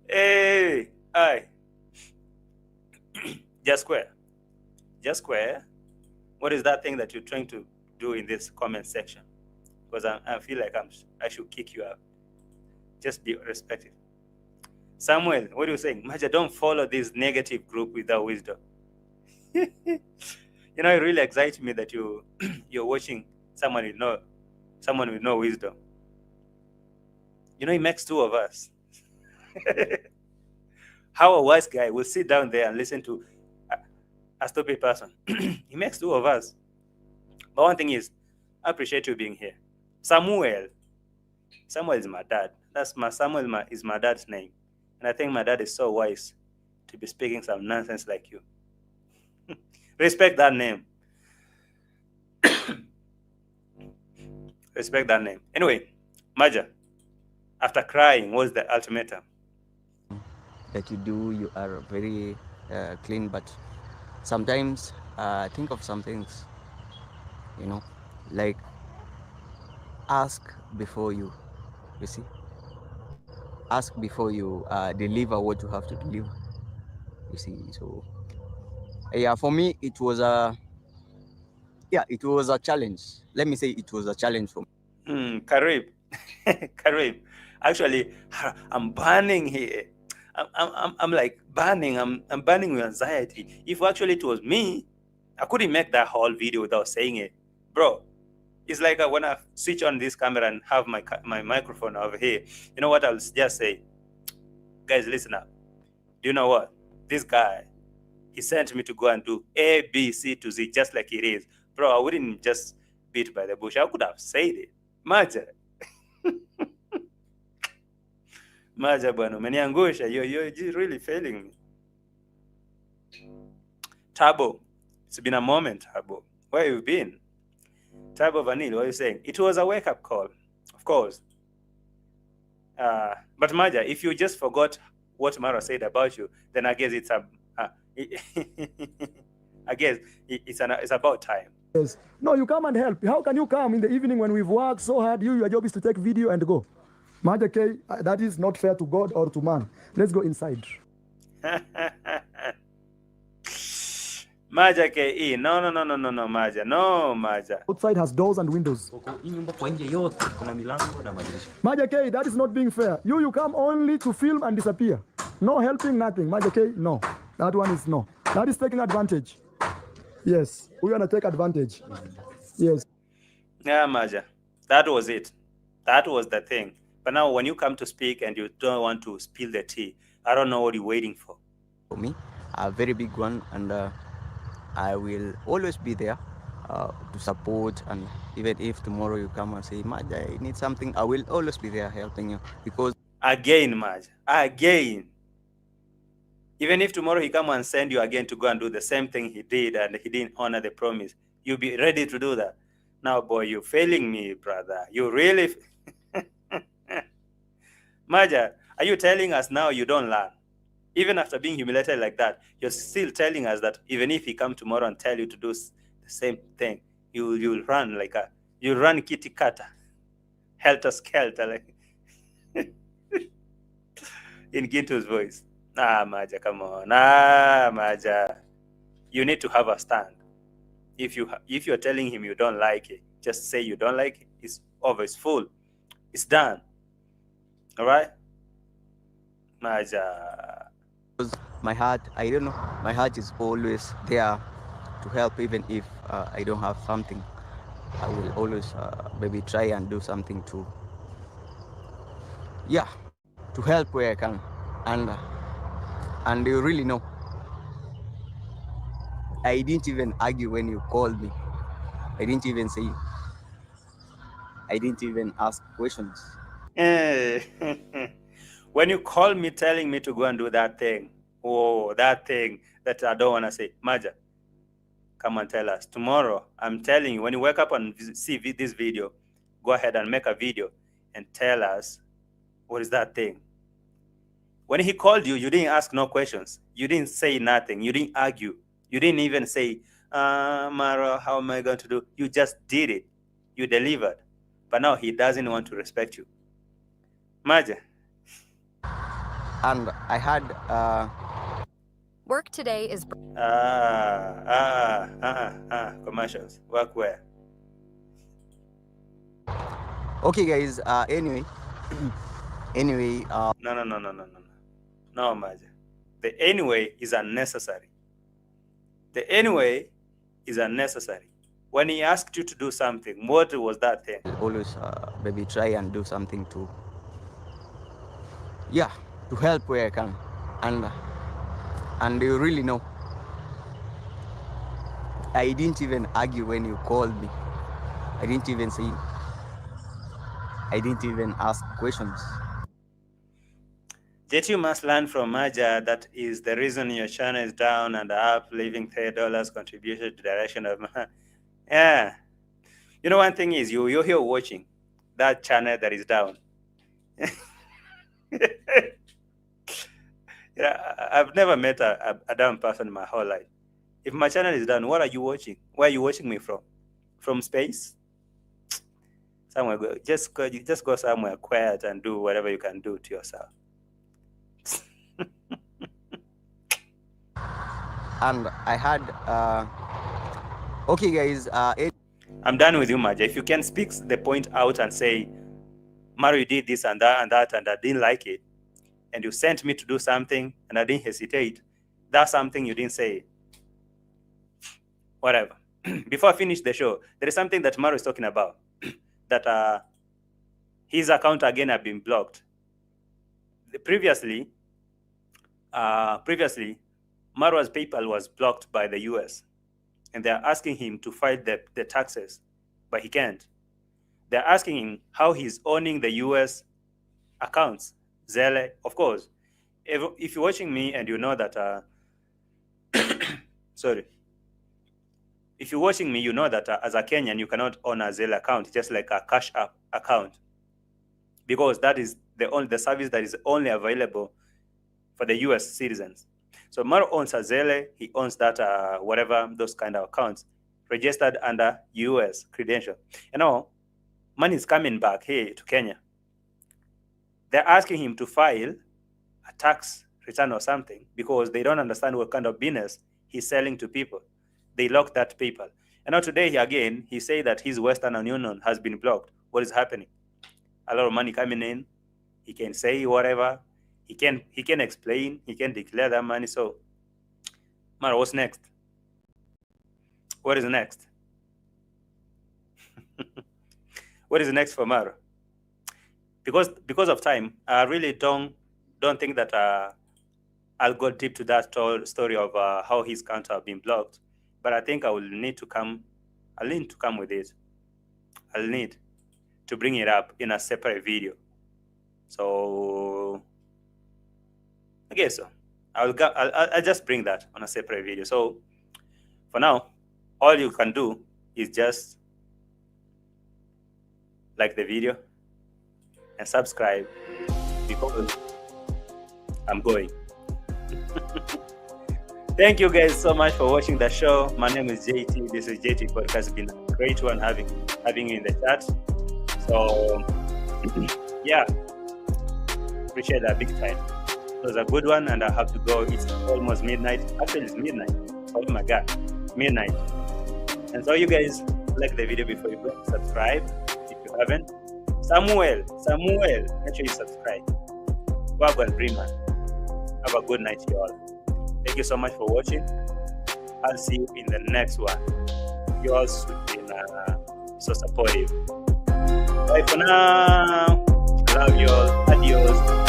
Hey, aye. Just square. What is that thing that you're trying to do in this comment section? Because I feel like I should kick you out. Just be respectful. Samuel, what are you saying? Maja, don't follow this negative group without wisdom. It really excites me that you're watching someone with no wisdom. It makes two of us. How a wise guy will sit down there and listen to a stupid person. He makes two of us. But one thing is, I appreciate you being here. Samuel is my dad. Samuel is my dad's name. And I think my dad is so wise to be speaking some nonsense like you. Respect that name. Respect that name. Anyway, Maja, after crying, what's the ultimatum? That you are very clean, but sometimes think of some things, like ask before you see. Ask before you deliver what you have to deliver, you see. So yeah, for me it was a challenge. Let me say it was a challenge for me. Karib, actually I'm burning here. I'm like burning. I'm burning with anxiety. If actually it was me, I couldn't make that whole video without saying it, bro. It's like when I switch on this camera and have my microphone over here. You know what? I'll just say, guys, listen up. Do you know what? This guy, he sent me to go and do A, B, C to Z, just like it is, bro. I wouldn't just beat by the bush. I could have said it, Maja. Maja bwana, umeniangusha. You're really failing me. Tabo, it's been a moment, Tabo. Where have you been? Tabo Vanille, what are you saying? It was a wake-up call, of course. But Maja, if you just forgot what Mara said about you, then I guess it's it's about time. Yes. No, you come and help. How can you come in the evening when we've worked so hard? Your job is to take video and go. Maja K, that is not fair to God or to man. Let's go inside. Maja K, no, Maja. No, Maja. Outside has doors and windows. Maja K, that is not being fair. You come only to film and disappear. No helping, nothing. Maja K, no. That one is no. That is taking advantage. Yes, we want to take advantage. Yes. Yeah, Maja. That was it. That was the thing. But now when you come to speak and you don't want to spill the tea, I don't know what you're waiting for. For me, a very big one, and I will always be there to support. And even if tomorrow you come and say, Maja, I need something, I will always be there helping you. Because again, Maja, again. Even if tomorrow he come and send you again to go and do the same thing he did and he didn't honor the promise, you'll be ready to do that. Now, boy, you're failing me, brother. You really... Maja, are you telling us now you don't learn? Even after being humiliated like that, you're still telling us that even if he come tomorrow and tell you to do the same thing, you'll run like you'll run kitty cutter, helter skelter, like in Ginto's voice. Maja, come on. Maja. You need to have a stand. If you're telling him you don't like it, just say you don't like it. It's over. It's full. It's done. All right? Maja. My heart, I don't know, my heart is always there to help, even if I don't have something. I will always maybe try and do something to, yeah, to help where I can. And you really know, I didn't even argue when you called me. I didn't even say, I didn't even ask questions. Eh, when you call me telling me to go and do that thing, oh, that thing that I don't want to say, Maja, come and tell us. Tomorrow, I'm telling you, when you wake up and see this video, go ahead and make a video and tell us what is that thing. When he called you, you didn't ask no questions. You didn't say nothing. You didn't argue. You didn't even say, Mara, how am I going to do? You just did it. You delivered. But now he doesn't want to respect you. Maja. And I had Work today is commercials. Work where? okay, guys. Anyway, No, Maja. The anyway is unnecessary. The anyway is unnecessary. When he asked you to do something, what was that thing? Always maybe try and do something to, yeah, to help where I can. And you really know, I didn't even argue when you called me. I didn't even say, I didn't even ask questions. JT must learn from Maja. That is the reason your channel is down and up, leaving $30 contribution to direction of yeah. You know, one thing is you're here watching that channel that is down. Yeah, I've never met a down person in my whole life. If my channel is down, what are you watching? Where are you watching me from? From space? Somewhere just go somewhere quiet and do whatever you can do to yourself. And I had okay, guys. I'm done with you, Maja. If you can speak the point out and say, Mario, you did this and that and that, and I didn't like it, and you sent me to do something and I didn't hesitate, that's something you didn't say. Whatever. Before I finish the show, there is something that Mario is talking about, that his account again had been blocked. Previously, Marwa's PayPal was blocked by the US, and they're asking him to file the taxes, but he can't. They're asking him how he's owning the US accounts. Zelle, of course. If you're watching me and you know that, sorry. If you're watching me, you know that as a Kenyan, you cannot own a Zelle account, just like a Cash App account, because that is the service that is only available for the US citizens. So Maro owns a Zelle, he owns that, whatever, those kind of accounts, registered under US credential. You know, money is coming back here to Kenya. They're asking him to file a tax return or something because they don't understand what kind of business he's selling to people. They locked that PayPal. And now today, he said that his Western Union has been blocked. What is happening? A lot of money coming in. He can say whatever. He can explain. He can declare that money. So, Mara, what's next? What is next? What is next for Mara? Because of time, I really don't think that I'll go deep to that story of how his account have been blocked. But I think I'll need to come with it. I'll need to bring it up in a separate video. So I guess so. I'll just bring that on a separate video. So for now, all you can do is just like the video and subscribe because I'm going. Thank you guys so much for watching the show. My name is JT. This is JT Podcast. It's been a great one having you in the chat. So yeah, appreciate that big time. It was a good one, and I have to go. It's almost midnight. Actually, it's midnight. Oh my God, midnight. And so you guys like the video before you go. Subscribe if you haven't. Samuel, make sure you subscribe. Wagwan Dreamer. Have a good night, you all. Thank you so much for watching. I'll see you in the next one. You all should be in so supportive. Bye for now. I love you all. Adios.